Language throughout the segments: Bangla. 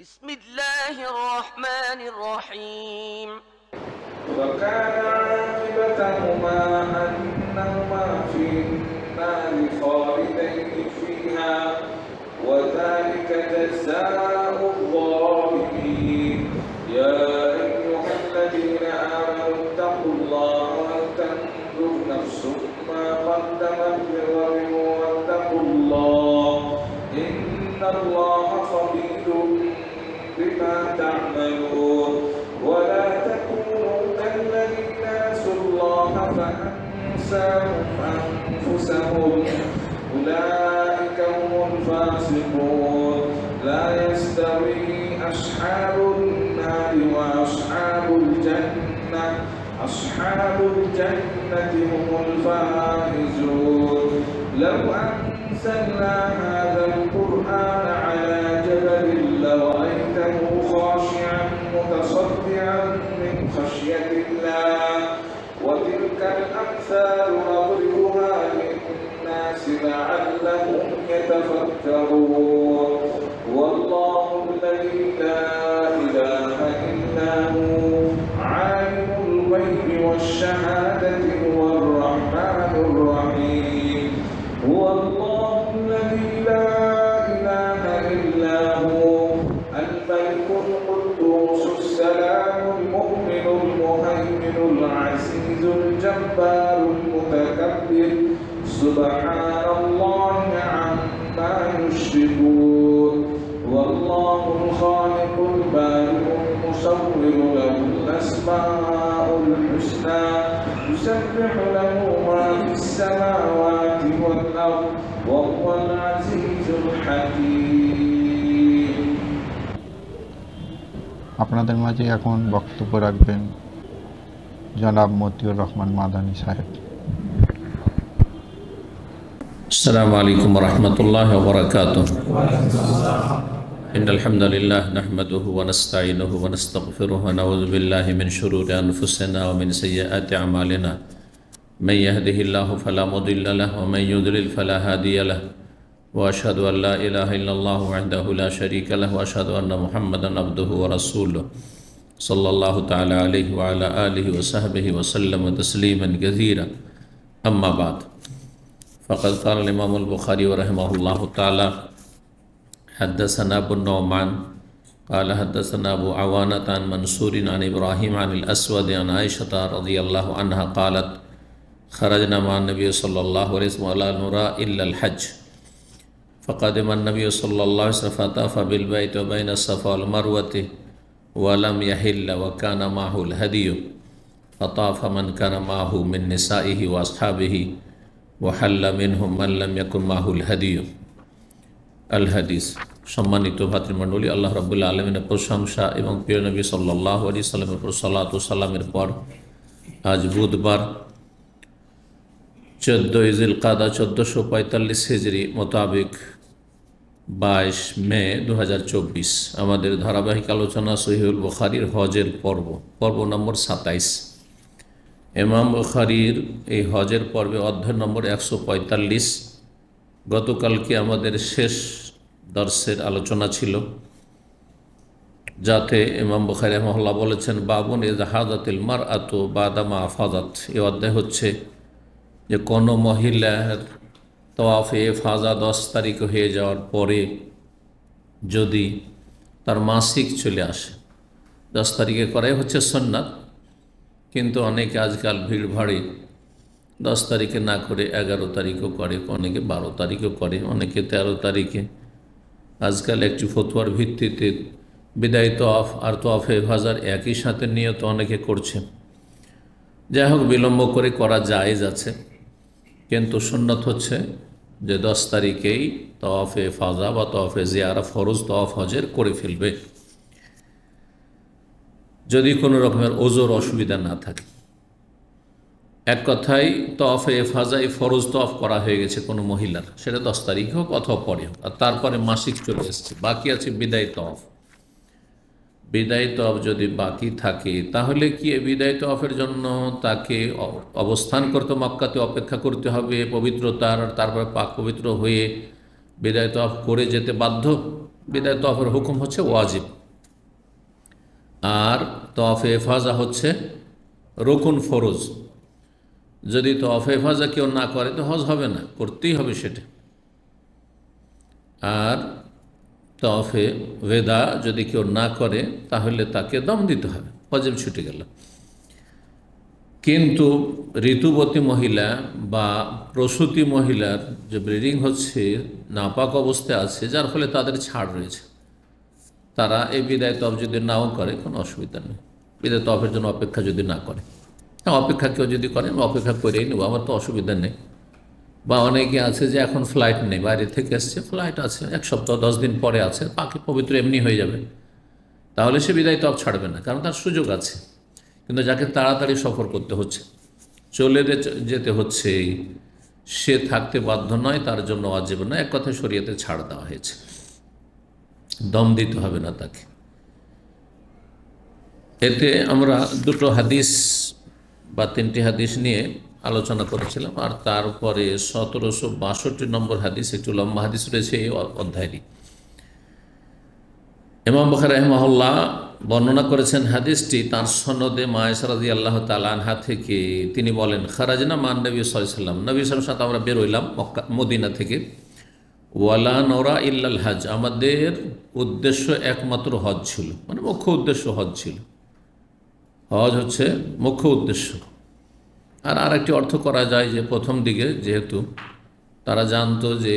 بسم الله الرحمن الرحيم وكان عاقبتهما أنهما في النار خالدين فيها وذلك جزاء الظالمين يا أيها الذين آمنوا اتقوا الله ولتنظر نفس ما قدمت لغد واتقوا الله إن الله خبير بما تعملون ولا تكونوا كالذين نسوا الله فأنساهم أنفسهم أولئك هم الفاسقون لا يستوي أصحاب النار وأصحاب الجنة أصحاب الجنة هم الفائزون لو أنزلنا هذا القرآن على جبل لرأيته خاشعا متصدعا من خشية الله وتلك الأمثال نضربها للناس لعلهم يتفكرون والله الذي لا إله إلا هو عالم الغيب والشهادة هو الرحمن الرحيم هو الله الذي لا إله إلا هو الملك القدوس السلام المؤمن المهيمن العزيز الجبار المتكبر سبحان الله عما يشركون والله الخالق البارئ المصور له الأسماء الحسنى يسبح له ما في السماوات والأرض وهو العزيز الحكيم আপনাদের মাঝে এখন বক্তব্য রাখবেন জনাব মতিউর রহমান মাদানী সাহেব। السلام عليكم ورحمة الله وبركاته إن الحمد لله نحمده ونستعينه ونستغفره ونعوذ بالله من شرور أنفسنا ومن سيئات أعمالنا من يهده الله فلا مضل له ومن يضلل فلا هادي له وأشهد أن لا إله إلا الله وحده لا شريك له وأشهد أن محمدا عبده ورسوله صلى الله تعالى عليه وعلى آله وصحبه وسلم تسليما كثيرا أما بعد فقد قال الإمام البخاري رحمه الله تعالى حدثنا أبو النعمان قال حدثنا أبو عوانة عن منصور عن إبراهيم عن الأسود عن عائشة رضي الله عنها قالت خرجنا مع النبي صلى الله عليه وسلم ولا نرى إلا الحج فقدم النبي صلى الله عليه وسلم فطاف بالبيت وبين الصفا والمروة ولم يحل وكان معه الهدي فطاف من كان معه من نسائه وأصحابه وحل منهم من لم يكن معه الهدي الحديث সম্মানিত ভাতৃমণ্ডলী, আল্লাহ রাব্বুল আলামিনের প্রশংসা এবং প্রিয় নবী সাল্লাল্লাহু আলাইহি সাল্লামের উপর সালাত ও সালামের পর আজ বুধবার 14 জিলকাদা 1445 হিজরি মোতাবেক 22 মে 2024 আমাদের ধারাবাহিক আলোচনা সহিহুল বুখারীর হজের পর্ব নম্বর 27। ইমাম বুখারীর এই হজের পর্বে অধ্যায় নম্বর 145। গতকালকে আমাদের শেষ দর্শের আলোচনা ছিল, যাতে ইমাম বুখারী রাহিমাহুল্লাহ বলেছেন বাবুন ইযা হাদাতিল মারআতু বাদা মা আফাদাত। এই অধ্যায় হচ্ছে যে কোনো মহিলার তাওয়াফে ইফাজা 10 তারিখ হয়ে যাওয়ার পরে যদি তার মাসিক চলে আসে, 10 তারিখে করাই হচ্ছে সুন্নাত, কিন্তু অনেকে আজকাল ভিড়ভাড়ে 10 তারিখে না করে 11 তারিখও করে, অনেকে 12 তারিখও করে, অনেকে 13 তারিখে। আজকাল একটি ফতোয়ার ভিত্তিতে বিদায় তওয়াফ আর তওয়াফে ইফাজার একই সাথে নিয়ত অনেকে করছে। যাই হোক, বিলম্ব করে করা জায়েজ আছে, কিন্তু সুন্নত হচ্ছে যে 10 তারিখেই তওয়াফে ইফাজা বা তওয়াফে জিয়ারা ফরজ তওয়াফ হজের করে ফেলবে, যদি কোনো রকমের ওজোর অসুবিধা না থাকে। এক কথায় তওয়াফে ইফাজায় ফরজ তওয়াফ করা হয়ে গেছে কোনো মহিলার, সেটা 10 তারিখ হোক অথবা পরে হোক, আর তারপরে মাসিক চলে এসছে, বাকি আছে বিদায় তওয়াফ। বিদায় তওয়াফ যদি বাকি থাকে তাহলে কি বিদায় তওয়াফের জন্য তাকে অবস্থান করতে মক্কাতে অপেক্ষা করতে হবে পবিত্রতার, তারপরে পাক পবিত্র হয়ে বিদায় তওয়াফ করে যেতে বাধ্য? বিদায় তওয়াফের হুকুম হচ্ছে ওয়াজিব, আর তওয়াফে ইফাজা হচ্ছে রুকুন ফরজ। যদি তওয়াফে ইফাজা কেউ না করে তো হজ হবে না, করতেই হবে সেটা। আর তওয়াফে ওয়েদা যদি কেউ না করে তাহলে তাকে দম দিতে হবে, ওয়াজিব ছুটে গেল। কিন্তু ঋতুবতী মহিলা বা প্রসূতি মহিলার যে ব্লিডিং হচ্ছে, নাপাক অবস্থায় আছে, যার ফলে তাদের ছাড় রয়েছে, তারা এই বিদায় তওয়াফ যদি নাও করে কোনো অসুবিধা নেই। বিদায় তওয়াফের জন্য অপেক্ষা যদি না করে, হ্যাঁ অপেক্ষা কেউ যদি করে অপেক্ষা করেই নেব, আমার তো অসুবিধা নেই। বা অনেকে আছে যে এখন ফ্লাইট নেই, বাইরে থেকে এসছে, ফ্লাইট আছে 1 সপ্তাহ 10 দিন পরে আছে, পাখি পবিত্র এমনি হয়ে যাবে, তাহলে সে বিদায় তওয়াফ ছাড়বে না, কারণ তার সুযোগ আছে। কিন্তু যাকে তাড়াতাড়ি সফর করতে হচ্ছে, চলে যেতে হচ্ছে, সে থাকতে বাধ্য নয়, তার জন্য ওয়াজিব না, এক কথায় শরীয়তে ছাড় দেওয়া হয়েছে, দম দিতে হবে না তাকে। এতে আমরা দুটো হাদিস বা 3টি হাদিস নিয়ে আলোচনা করেছিলাম, আর তারপরে 1762 নম্বর হাদিস, একটু লম্বা হাদিস রয়েছে এই অধ্যায়েরই। ইমাম বুখারী রাহিমাহুল্লাহ বর্ণনা করেছেন হাদিসটি তার সনদে মায়েশা রাদিয়াল্লাহু তাআলা আনহা থেকে। তিনি বলেন, খারাজনা মান নবী সাল্লাল্লাহু আলাইহি ওয়াসাল্লাম, নবী সাল্লাল্লাহু আলাইহি ওয়াসাল্লাম সাথে আমরা বের হইলাম মদিনা থেকে। ওয়ালা নরা ইল্লাল হজ, আমাদের উদ্দেশ্য একমাত্র হজ ছিল, মানে মুখ্য উদ্দেশ্য হজ ছিল, হজ হচ্ছে মুখ্য উদ্দেশ্য। আর আরেকটি অর্থ করা যায় যে প্রথম দিকে যেহেতু তারা জানতো যে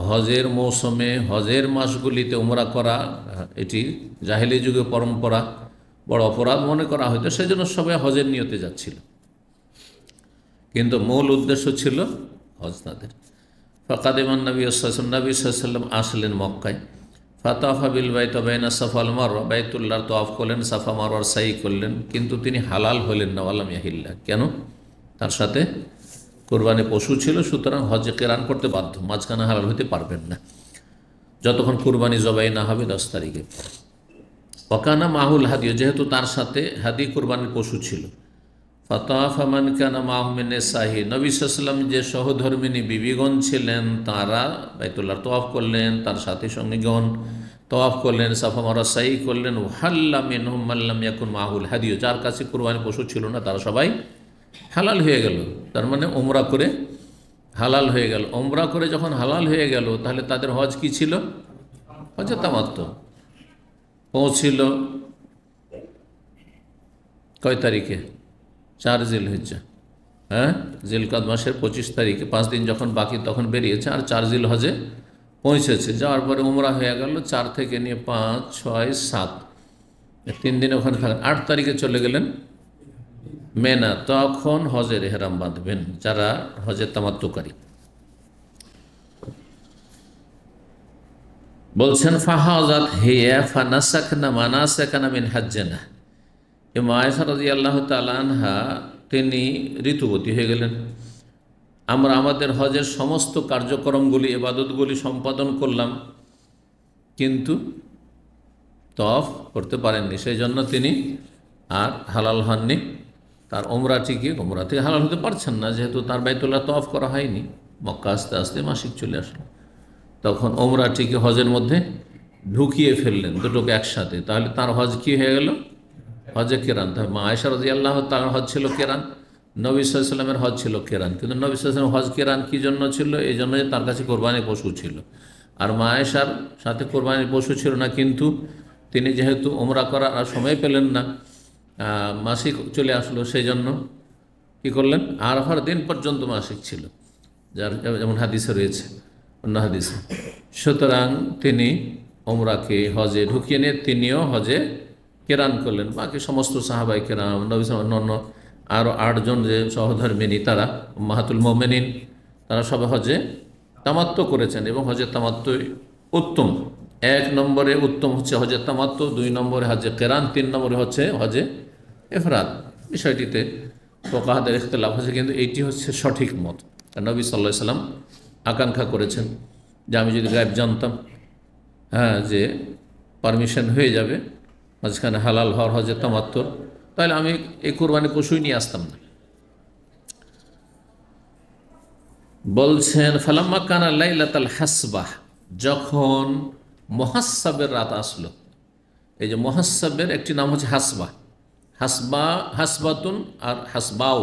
হজের মৌসুমে হজের মাসগুলিতে উমরা করা এটি জাহেলি যুগে পরম্পরা, বড় অপরাধ মনে করা হয়তো, সেজন্য সবাই হজের নিয়তে যাচ্ছিল, কিন্তু মূল উদ্দেশ্য ছিল হজ তাদের। ফাকাদিমান নবী সাল্লাল্লাহু আলাইহি ওয়াসাল্লাম আসলেন মক্কায়। ফাতাফা বিল বাইত বাইনা সাফা ওয়াল মারওয়া, বাইতুল্লাহর তওয়াফ করলেন, সাফা মারওয়ার সাই করলেন, কিন্তু তিনি হালাল হলেন না, ওয়ালাম ইয়াহিল্লা। কেন? তার সাথে কোরবানি পশু ছিল, সুতরাং হজে কেরান করতে বাধ্য, মাঝখানে হালাল হতে পারবেন না যতক্ষণ কোরবানি জবাই না হবে 10 তারিখে। ওয়াকানা মাহুল হাদিও, যেহেতু তার সাথে হাদি কোরবানির পশু ছিল। ফাতাফা মান কানা মাহু মিন নিসাহি, নবী সাল্লাল্লাহু আলাইহি ওয়াসাল্লাম যে সহধর্মিনী বিবিগণ ছিলেন তারা বাইতুল্লাহর তওয়াফ করলেন, তার সাথী সঙ্গীগণ তওয়াফ করলেন, সাফা মারওয়া সাই করলেন। ওয়াহাল্লা মিনহুম মান লাম ইয়াকুন মাহুল হাদিও, যার কাছে কোরবানি পশু ছিল না তারা সবাই হালাল হয়ে গেল, তার মানে ওমরা করে হালাল হয়ে গেল। ওমরা করে যখন হালাল হয়ে গেল তাহলে তাদের হজ কি ছিল? হজে তামাত্তু। পৌঁছিল কয় তারিখে? 4 জিলহিজ্জা, হ্যাঁ জিলকাদ মাসের 25 তারিখে, 5 দিন যখন বাকি তখন বেরিয়েছে, আর 4 জিল হজে পৌঁছেছে। যাওয়ার পরে উমরা হয়ে গেল 4 থেকে নিয়ে 5, 6, 7, 3 দিন ওখানে থাকেন। 8 তারিখে চলে গেলেন মেনা, তখন হজের এহরাম বাঁধবেন যারা হজের তামাত্তুকারী। বলছেন ফাহাজাত হিয়া ফানাসাকনা মানাসাকানা মিন হাজ্জিনা, মায়েশা রাদিয়াল্লাহু তাআলা আনহা তিনি ঋতুবতী হয়ে গেলেন। আমরা আমাদের হজের সমস্ত কার্যক্রমগুলি, ইবাদতগুলি সম্পাদন করলাম, কিন্তু তওয়াফ করতে পারেননি, সেই জন্য তিনি আর হালাল হননি। তার ওমরাটিকে ওমরা থেকে হালাল হতে পারছেন না, যেহেতু তার বাইতুল্লাহ তওয়াফ করা হয়নি। মক্কা আস্তে আস্তে মাসিক চলে আসলো, তখন ওমরাটিকে হজের মধ্যে ঢুকিয়ে ফেললেন দুটোকে একসাথে, তাহলে তার হজ কি হয়ে গেল? হজে কেরান। তাহলে আয়েশা রাদিয়াল্লাহু তাআলার হজ ছিল কেরান, নবী সাল্লাল্লাহু আলাইহি ওয়াসাল্লামের হজ ছিল কেরান। কিন্তু নবী সাল্লাল্লাহু আলাইহি ওয়াসাল্লাম হজ কেরান কী জন্য ছিল? এই জন্য যে তার কাছে কোরবানি পশু ছিল, আর আয়েশার সাথে কোরবানির পশু ছিল না, কিন্তু তিনি যেহেতু ওমরা করার আর সময় পেলেন না, মাসিক চলে আসলো, সেই জন্য কী করলেন? আরাফার দিন পর্যন্ত মাসিক ছিল, যার যেমন হাদিসে রয়েছে, অন্য হাদিসে। সুতরাং তিনি ওমরাকে হজে ঢুকিয়ে নিয়ে তিনিও হজে কেরান করলেন। বাকি সমস্ত সাহাবাই কেরাম, নবী অন্য আরও 8 জন যে সহধর্মিনী তারা উম্মাহাতুল মুমিনিন, তারা সব হজে তামাত্তু করেছেন, এবং হজে তামাত্তু উত্তম। 1 নম্বরে উত্তম হচ্ছে হজে তামাত্তু, 2 নম্বরে হজে কেরান, 3 নম্বরে হচ্ছে হজে ইফরাদ। বিষয়টিতে ফুকাহাদের ইখতিলাফ হচ্ছে, কিন্তু এইটি হচ্ছে সঠিক মত। নবী সাল্লাল্লাহু আলাইহি ওয়াসাল্লাম আকাঙ্ক্ষা করেছেন যে আমি যদি গায়েব জানতাম, হ্যাঁ যে পারমিশন হয়ে যাবে মাঝখানে হালাল হওয়ার হজে তামাত্তু, তাহলে আমি এই কোরবানি পশুই নিয়ে আসতাম না। বলছেন ফালাম্মা কানা লাইলাতাল হাসবাহ, যখন মুহাসসাবের রাত আসলো। এই যে মুহাসসাবের একটি নাম হচ্ছে হাসবা, হাসবাতুন আর হাসবাও,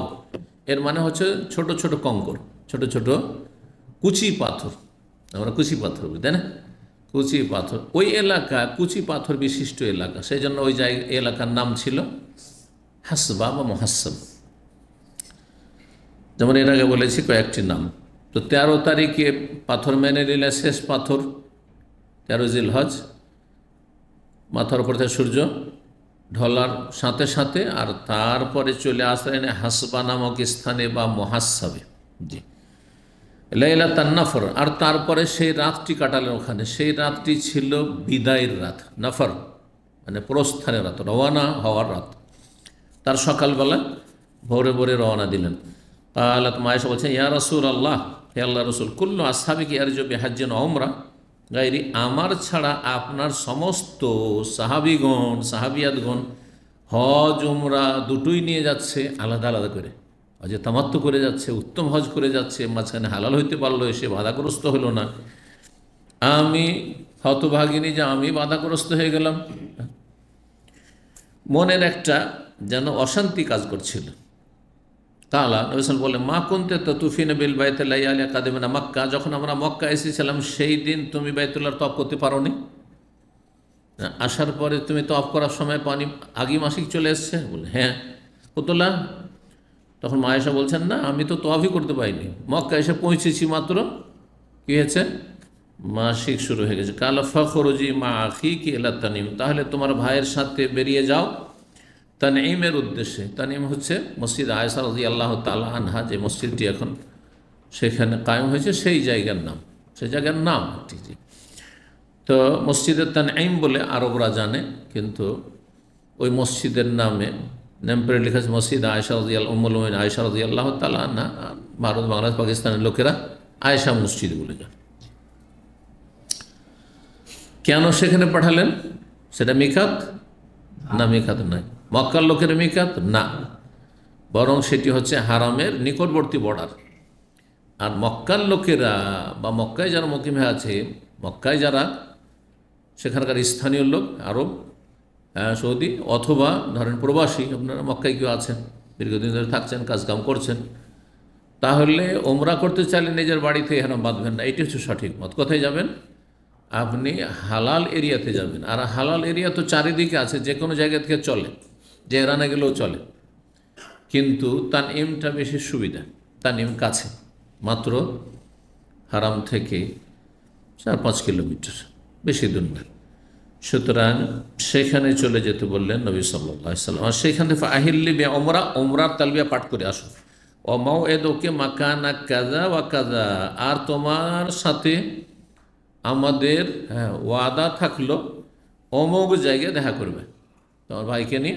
এর মানে হচ্ছে ছোট ছোট কঙ্কর, ছোট ছোট কুচি পাথর, আমরা কুচি পাথর বলি, তাই না? কুচি পাথর, ওই এলাকা কুচি পাথর বিশিষ্ট এলাকা, সেই জন্য ওই এলাকার নাম ছিল হাসবা বা মুহাসসাব। যেমন এর আগে বলেছি কয়েকটি নাম। তো 13 তারিখে পাথর মেনে নিলে শেষ পাথর 13 জিলহজ, মাথার উপর থেকে সূর্য ঢলার সাথে সাথে, আর তারপরে চলে আসলেন হাসবা নামক স্থানে বা মুহাসসাবে। জি, লাইলাতুন নফর, আর তারপরে সেই রাতটি কাটালেন ওখানে। সেই রাতটি ছিল বিদায়ের রাত, নফর মানে প্রস্থানের রাত, রওয়ানা হওয়ার রাত। তার সকালবেলা ভোরে ভোরে রওনা দিলেন। আল্লাহ মায়েশা বলছেন, ইয়া রাসূলুল্লাহ, হে আল্লাহ রসুল, কুল্লু আসহাবিকি আরজু বিহাজ্জিন ওয়া উমরা গায়রি, আমার ছাড়া আপনার সমস্ত সাহাবিগণ সাহাবিয়াতগণ হজ উমরা দুটোই নিয়ে যাচ্ছে আলাদা আলাদা করে। হজে তামাত্তু করে যাচ্ছে, উত্তম হজ করে যাচ্ছে, মাঝখানে হালাল হইতে পারলো, এসে বাধাগ্রস্ত হলো না। আমি হতভাগিনী যে আমি বাধাগ্রস্ত হয়ে গেলাম। মনের একটা যেন অশান্তি কাজ করছিল। তাআলা নবী সাল্লাল্লাহু আলাইহি ওয়াসাল্লাম বললেন, মা কুনতে তাতুফিনা বিল বাইতি লাইয়ালি কাদিমিনা মক্কা, যখন আমরা মক্কা এসেছিলাম সেই দিন তুমি বাইতুল্লাহর তওয়াফ করতে পারোনি? আসার পরে তুমি তওয়াফ করার সময় পানি আগেই মাসিক চলে এসছে? বলে হ্যাঁ। কুতুল্লাহ, তখন মা আয়েশা বলছেন, না আমি তো তওয়াফই করতে পারিনি, মক্কা এসে পৌঁছেছি মাত্র, কী হয়েছে? মাসিক শুরু হয়ে গেছে। কালা ফখরুজি মা আখিকি ইলা তানিম, তাহলে তোমার ভাইয়ের সাথে বেরিয়ে যাও তানঈমের উদ্দেশ্যে। তানঈম হচ্ছে মসজিদ আয়েশা রাদিয়াল্লাহু তাআলা আনহা, যে মসজিদটি এখন সেখানে কায়েম হয়েছে, সেই জায়গার নাম, সেই জায়গার নাম ঠিক। তো মসজিদের তানঈম বলে আরবরা জানে, কিন্তু ওই মসজিদের নামে নেম প্লেট লেখা আছে মসজিদ আয়েশা রাদিয়াল্লাহু উম্মুল মুমিনিন আয়েশা রাদিয়াল্লাহু তাআলা আনহা। ভারত, বাংলাদেশ, পাকিস্তানের লোকেরা আয়েশা মসজিদ বলে যায়। কেন সেখানে পাঠালেন? সেটা মিকাত না? মিকাত নয়। মক্কার লোকের মিকাত না, বরং সেটি হচ্ছে হারামের নিকটবর্তী বর্ডার। আর মক্কার লোকেরা বা মক্কায় যারা মুকিম হয়ে আছে, মক্কায় যারা সেখানকার স্থানীয় লোক, আরব, সৌদি, অথবা ধরেন প্রবাসী, আপনারা মক্কায় কেউ আছেন, দীর্ঘদিন ধরে থাকছেন, কাজকাম করছেন, তাহলে ওমরা করতে চাইলে নিজের বাড়িতে এখানে বাঁধবেন না। এটি হচ্ছে সঠিক মত। কোথায় যাবেন? আপনি হালাল এরিয়াতে যাবেন। আর হালাল এরিয়া তো চারিদিকে আছে, যে কোনো জায়গা থেকে চলে, জেহরানে গেলেও চলে, কিন্তু তানঈমটা বেশি সুবিধা। তানঈম কাছে, মাত্র হারাম থেকে 4-5 কিলোমিটার, বেশি দূর না। সুতরাং সেখানে চলে যেতে বললেন নবী সাল্লাল্লাহু আলাইহি ওয়াসাল্লাম। আর সেখান থেকে আহিল্লি বে ওমরা, ওমরার তালবিয়া পাঠ করে আসো। ও মাউইদুকা মাকানা কাযা ওয়া কাযা, আর তোমার সাথে আমাদের ওয়াদা থাকলো অমুক জায়গায় দেখা করবে, তোমার ভাইকে নিয়ে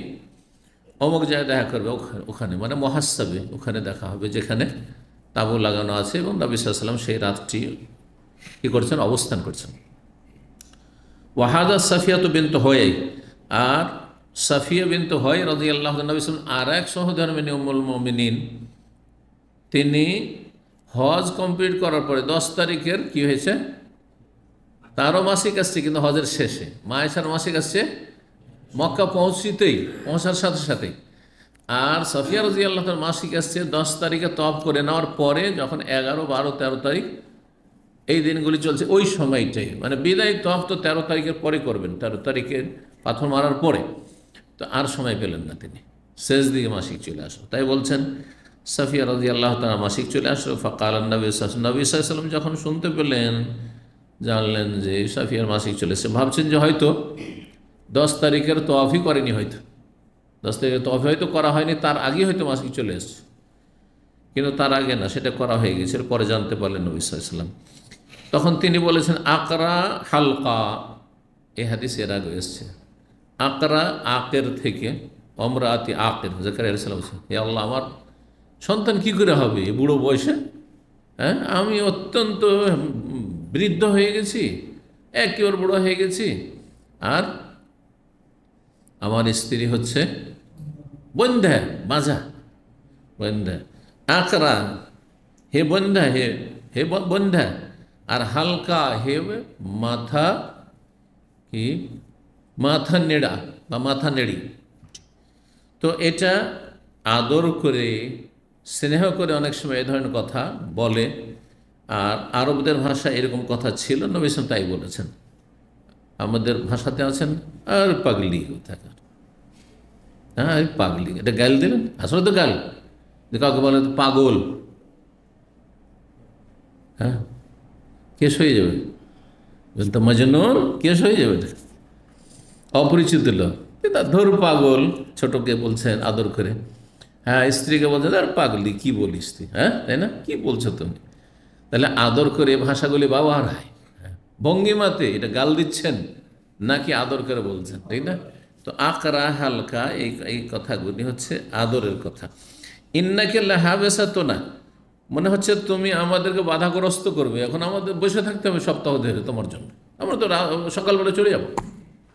অমুক জায়গায় দেখা করবে, ওখানে মানে মুহাসসাবে, ওখানে দেখা হবে যেখানে তাঁবু লাগানো আছে। এবং নবী সাল্লাল্লাহু আলাইহি ওয়াসাল্লাম সেই রাতটি কী করছেন? অবস্থান করছেন। ওয়াহাদা সাফিয়াতু বিনতু হুয়াই, আর সাফিয়া বিনতু হুয়াই রাদিয়াল্লাহু আনহা, নবী সাল্লাল্লাহু আলাইহি ওয়াসাল্লাম আর এক সহধর্মিনী উম্মুল মুমিনিন, তিনি হজ কমপ্লিট করার পরে 10 তারিখের কি হয়েছে? তারও মাসিক আসছে, কিন্তু হজের শেষে। মা আয়েশার মাসিক আসছে মক্কা পৌঁছার সাথে সাথেই। আর সাফিয়া রাদিয়াল্লাহু আনহার মাসিক আসছে 10 তারিখে তওয়াফ করে নেওয়ার পরে, যখন 11, 12, 13 তারিখ এই দিনগুলি চলছে, ওই সময়টাই মানে বিদায় তওয়াফ তো 13 তারিখের পরে করবেন, 13 তারিখের পাথর মারার পরে। তো আর সময় পেলেন না তিনি, শেষ দিকে মাসিক চলে আসলো। তাই বলছেন সাফিয়া রাদিয়াল্লাহু তাআলা মাসিক চলে আসলো। ফাকাল নবী সাল্লাল্লাহু আলাইহি ওয়াসাল্লাম যখন শুনতে পেলেন, জানলেন যে সাফিয়ার মাসিক চলেছে, ভাবছেন যে হয়তো 10 তারিখের তওয়াফই করেনি, হয়তো 10 তারিখের তওয়াফি হয়তো করা হয়নি, তার আগে হয়তো মাসিক চলে এসছে। কিন্তু তার আগে না, সেটা করা হয়ে গেছে। পরে জানতে পারলেন নবী সাল্লাল্লাহু আলাইহি ওয়াসাল্লাম। তখন তিনি বলেছেন আকরা হালকা, এই হাদিস এর আগে এসছে। আকরা আকের থেকে, অমরাতি আকের, জাকারিয়া আলাইহিস সালাম বলছেন, হে আল্লাহ, আমার সন্তান কি করে হবে এই বুড়ো বয়সে? হ্যাঁ, আমি অত্যন্ত বৃদ্ধ হয়ে গেছি, একেবারে বুড়ো হয়ে গেছি, আর আমার স্ত্রী হচ্ছে বন্ধা, বাঁঝা, বন্ধা। আকরা হে বন্ধা, হে বন্ধা, আর হালকা হে মাথা কি মাথা নেড়া বা মাথা নেড়ি। তো এটা আদর করে স্নেহ করে অনেক সময় এই ধরনের কথা বলে। আর আরবদের ভাষা এরকম কথা ছিল, নবী সাল্লাল্লাহু আলাইহি ওয়াসাল্লাম তাই বলেছেন। আমাদের ভাষাতে আছেন আর পাগলি কোথাকার, হ্যাঁ পাগলি, এটা গাল দিলেন, আসলে তো গাল। কাউকে বলে তো পাগল, হ্যাঁ কেস হয়ে যাবে, তো মজনুন কেস হয়ে যাবে। অপরিচিত লোক ধর পাগল, ছোটকে বলছেন আদর করে। হ্যাঁ স্ত্রীকে বলছেন আর পাগলি, কি বলিস তুই, হ্যাঁ তাই না, কি বলছো তুমি। তাহলে আদর করে ভাষাগুলি ব্যবহার হয়, ভঙ্গিমাতে এটা গাল দিচ্ছেন নাকি আদর করে বলছেন, তাই না। তো আকরা হালকা এই কথাগুলি হচ্ছে আদরের কথা। ইন্নাকে লাহাবেসা তো না, মনে হচ্ছে তুমি আমাদেরকে বাধাগ্রস্ত করবে, এখন আমাদের বসে থাকতে হবে সপ্তাহ ধরে তোমার জন্য, আমরা তো সকালবেলা চলে যাব,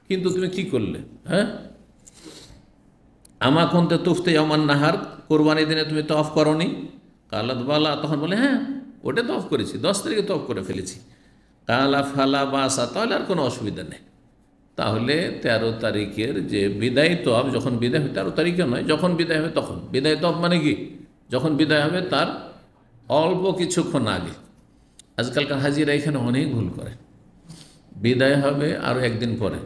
কিন্তু তুমি কি করলে। হ্যাঁ আমা কোনতে তুফতে আমার নাহার, কোরবানি দিনে তুমি তো অফ করনি। কালাত বালা, তখন বলে হ্যাঁ ওটা তো অফ করেছি, 10 তারিখে তো অফ করে ফেলেছি। কালা ফালা বাসা, তাহলে আর কোনো অসুবিধা নেই। তাহলে 13 তারিখের যে বিদায় তফ, যখন বিদায় হবে 13 তারিখে নয়, যখন বিদায় হবে তখন। বিদায় তফ মানে কি, যখন বিদায় হবে তার অল্প কিছুক্ষণ আগে। আজকালকার হাজিরা এখানে অনেক ভুল করে, বিদায় হবে আরও একদিন পরে,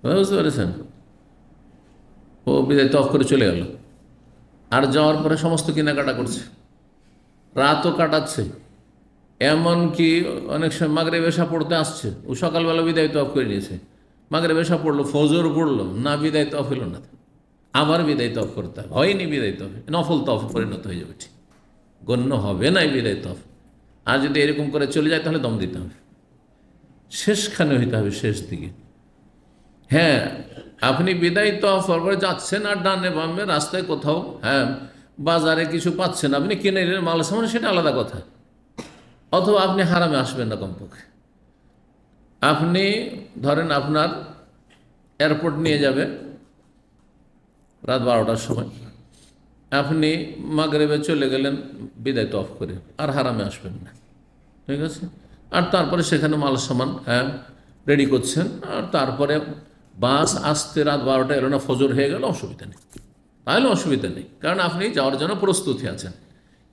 বুঝতে পেরেছেন, ও বিদায় তফ করে চলে গেল, আর যাওয়ার পরে সমস্ত কেনাকাটা করছে, রাতও কাটাচ্ছে, এমনকি অনেক সময় মাগরিব এশা পড়তে আসছে, ও সকালবেলা বিদায় তফ করে নিয়েছে, মাগরিব এশা পড়লো, ফজর পড়লো না, বিদায় তফ হলো না, আবার বিদায় তফ করতে হবে, হয়নি বিদায় তফ, নফল তফ পরিণত হয়ে যাবে, ঠিক গণ্য হবে না এই বিদায় তফ। আর যদি এরকম করে চলে যায় তাহলে দম দিতে হবে, শেষখানে হইতে হবে, শেষ দিকে। হ্যাঁ আপনি বিদায় তফ পরে যাচ্ছেন আর ডানে বামে রাস্তায় কোথাও, হ্যাঁ বাজারে কিছু পাচ্ছেন, আপনি কিনে নিলেন মাল সামান, সেটা আলাদা কথা। অথবা আপনি হারামে আসবেন না কমপক্ষে। আপনি ধরেন আপনার এয়ারপোর্ট নিয়ে যাবে রাত 12টার সময়, আপনি মাগরিবে চলে গেলেন বিদায় তফ করে, আর হারামে আসবেন না, ঠিক আছে। আর তারপরে সেখানে মাল সামান হ্যাঁ রেডি করছেন, আর তারপরে বাস আসতে রাত 12টা এলো না, ফজর হয়ে গেল, অসুবিধা নেই, তাহলে অসুবিধা নেই, কারণ আপনি যাওয়ার জন্য প্রস্তুতি আছেন।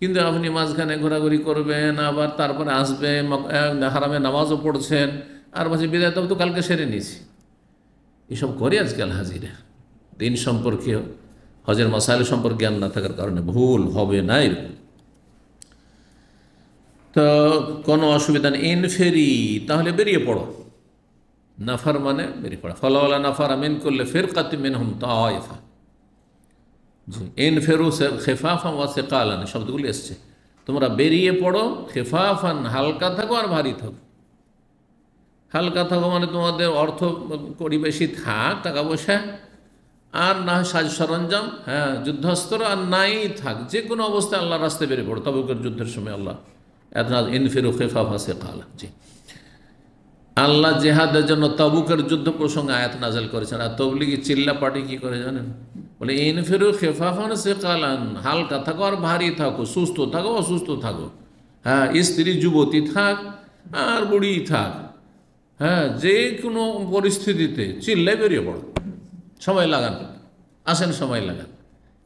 কিন্তু আপনি মাঝখানে ঘোরাঘুরি করবেন, আবার তারপরে আসবে, হারামে নামাজও পড়ছেন, আর বলছে বিদায় তফ তো কালকে সেরে নিয়েছি। এসব করে আজকাল হাজিরা, দিন সম্পর্কে হজের মাসাইল সম্পর্কে জ্ঞান না থাকার কারণে ভুল হবে না এরকম। তো কোনো অসুবিধা নেই। ইনফেরি, তাহলে বেরিয়ে পড়ো, নাফার মানে বেরিয়ে পড়া, ফলাওয়ালা নাফার আমিন করলে ফের কাতি মিনহুম তাইফা। জি ইনফেরু খেফাফান ওয়া সিকালান শব্দগুলি এসছে, তোমরা বেরিয়ে পড়ো, খেফাফান হালকা থাকো আর ভারী থাকো। হালকা থাকো মানে তোমাদের অর্থ কড়ি বেশি থাক, টাকা পয়সা, আর না সাজ সরঞ্জাম, হ্যাঁ যুদ্ধাস্ত্র আর নাই থাক, যে কোনো অবস্থায় আল্লাহ রাস্তায় বেরিয়ে পড়ো। তবুকের যুদ্ধের সময় আল্লাহ ইনফিরু খেফাফা সিকালা। জি আল্লাহ জেহাদের জন্য তাবুকের যুদ্ধ প্রসঙ্গে আয়াত নাযিল করেছেন। আর তবলিগি চিল্লা পার্টি কি করে জানেন, বলে ইনফিরু খেফাফান সিকালান, হালকা থাকো আর ভারী থাকো, সুস্থ থাকো অসুস্থ থাকো, হ্যাঁ স্ত্রী যুবতী থাক আর বুড়ি থাক, হ্যাঁ যে কোনো পরিস্থিতিতে চিল্লাই বেরিয়ে পড়ো, সময় লাগান, আসেন সময় লাগান।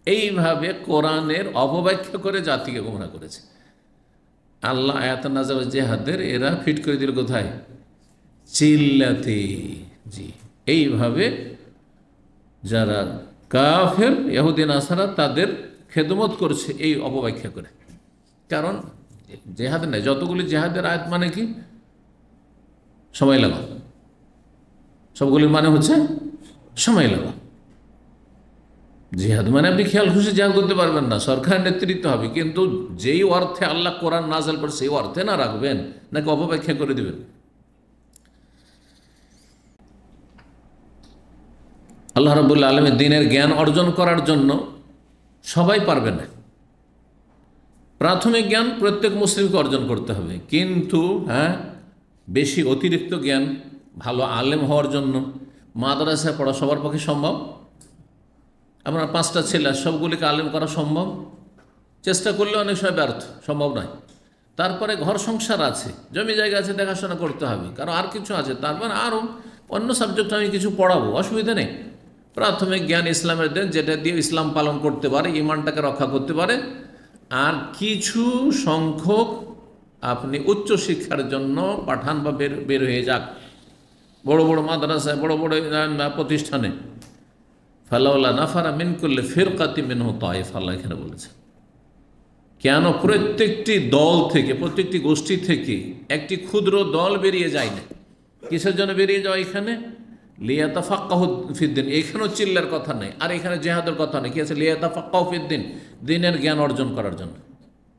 এইভাবে কোরআনের অপব্যাখ্যা করে জাতিকে গোমরাহ করেছে আল্লাহ। আয়াত নাযিল জেহাদের এরা ফিট করে দিল কোথায়, চিল্লাতে। জি এইভাবে যারা কাফের ইহুদি নাসারা তাদের খেদমত করছে এই অপব্যাখ্যা করে। কারণ জেহাদ নেই, যতগুলি জেহাদের আয়াত মানে কি, সময় লাগাও, সবগুলির মানে হচ্ছে সময় লাগাও। জিহাদ মানে আপনি খেয়াল খুশি জিহাদ করতে পারবেন না, সরকার নেতৃত্ব হবে, কিন্তু যেই অর্থে আল্লাহ কোরআন নাযিল করে সেই অর্থে না রাখবেন, নাকি অপব্যাখ্যা করে দেবেন। আল্লাহ রাব্বুল আলামিন দ্বীনের জ্ঞান অর্জন করার জন্য সবাই পারবে না, প্রাথমিক জ্ঞান প্রত্যেক মুসলিমকে অর্জন করতে হবে, কিন্তু হ্যাঁ বেশি অতিরিক্ত জ্ঞান ভালো আলেম হওয়ার জন্য মাদ্রাসায় পড়া সবার পক্ষে সম্ভব। আপনার 5টা ছেলে, সবগুলিকে আলেম করা সম্ভব, চেষ্টা করলে অনেক সময় ব্যর্থ, সম্ভব নয়। তারপরে ঘর সংসার আছে, জমি জায়গা আছে, দেখাশোনা করতে হবে, কারণ আর কিছু আছে, তারপর আরও অন্য সাবজেক্ট আমি কিছু পড়াবো, অসুবিধা নেই। প্রাথমিক জ্ঞান ইসলামের দেন, যেটা দিয়ে ইসলাম পালন করতে পারে, ইমানটাকে রক্ষা করতে পারে। আর কিছু সংখ্যক আপনি উচ্চশিক্ষার জন্য পাঠান বা বের হয়ে যাক বড় বড় মাদ্রাসায়, বড় বড় প্রতিষ্ঠানে। ফালাউলা নাফারা মিন কুল্লি ফিরকাতি মিনহু তায়েফা, আল্লাহ এখানে বলেছেন। কেন প্রত্যেকটি দল থেকে, প্রত্যেকটি গোষ্ঠী থেকে একটি ক্ষুদ্র দল বেরিয়ে যায় না? কিসের জন্য বেরিয়ে যাওয়া? এখানে লিয়াতাফাক্কাহু ফিদ্দিন, এখানেও চিল্লার কথা নেই, আর এখানে জেহাদের কথা নেই। কি আছে? লিয়াতাফাক্কাহু ফিদ্দিন, দিনের জ্ঞান অর্জন করার জন্য,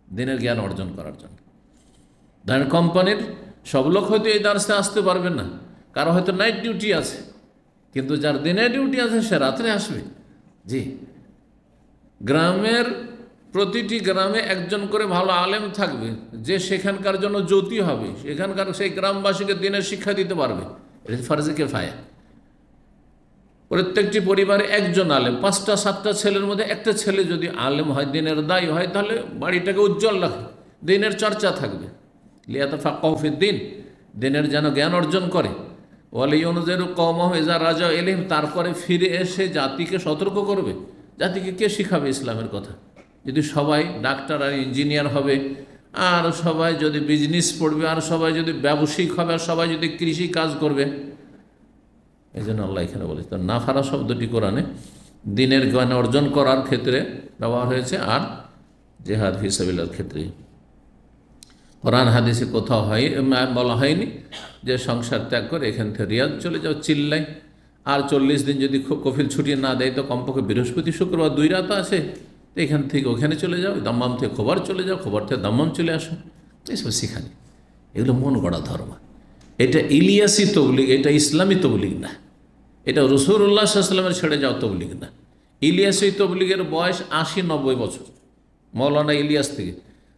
দিনের জ্ঞান অর্জন করার জন্য। ধরেন কোম্পানির সব লোক হয়তো এই দার্সে আসতে পারবে না, কারো হয়তো নাইট ডিউটি আছে, কিন্তু যার দিনের ডিউটি আছে সে রাত্রে আসবে। জি, গ্রামের প্রতিটি গ্রামে একজন করে ভালো আলেম থাকবে, যে সেখানকার জন্য জ্যোতি হবে, সেখানকার সেই গ্রামবাসীকে দিনের শিক্ষা দিতে পারবে। এটা ফারজে কিফায়া। প্রত্যেকটি পরিবারে একজন আলেম, 5টা-7টা ছেলের মধ্যে একটা ছেলে যদি আলেম হয়, দিনের দায়ী হয়, তাহলে বাড়িটাকে উজ্জ্বল রাখে, দিনের চর্চা থাকবে। লিয়াতাফাক্কাহু ফিদ্দিন, দিনের যেন জ্ঞান অর্জন করে। ওয়ালিউনজিরু কওমাহু ইযা রাজাউ ইলাইহিম, তারপরে ফিরে এসে জাতিকে সতর্ক করবে। জাতিকে কে শিখাবে ইসলামের কথা? যদি সবাই ডাক্তার আর ইঞ্জিনিয়ার হবে, আর সবাই যদি বিজনেস পড়বে, আর সবাই যদি ব্যবসায়িক হবে, আর সবাই যদি কৃষি কাজ করবে। এই জন্য আল্লাহ এখানে বলেছে, তো নাফারা শব্দটি কোরআনে দিনের জ্ঞান অর্জন করার ক্ষেত্রে ব্যবহার হয়েছে, আর জিহাদ ফি সাবিলিল্লাহর ক্ষেত্রে। কোরআন হাদিসে কোথাও বলা হয়নি যে সংসার ত্যাগ করে এখান থেকে রিয়াদ চলে যাও, চিল্লাই। আর 40 দিন যদি কফিল ছুটি না দেয়, তো কমপক্ষে বৃহস্পতি শুক্রবার 2 রাত আছে, তো এখান থেকে ওখানে চলে যাও, দাম্মাম থেকে খবর চলে যাও, খবর থেকে দাম্মাম চলে আসো। এইসব শিখানি, এগুলো মন গড়া ধর্ম। এটা ইলিয়াসি তবলিগ, এটা ইসলামী তবলিগ না। এটা রাসূলুল্লাহ সাল্লাল্লাহু আলাইহি ওয়াসাল্লামের ছেড়ে যাওয়া তবলিগ না। ইলিয়াসি তবলিগের বয়স 80-90 বছর, মৌলানা ইলিয়াস থেকে।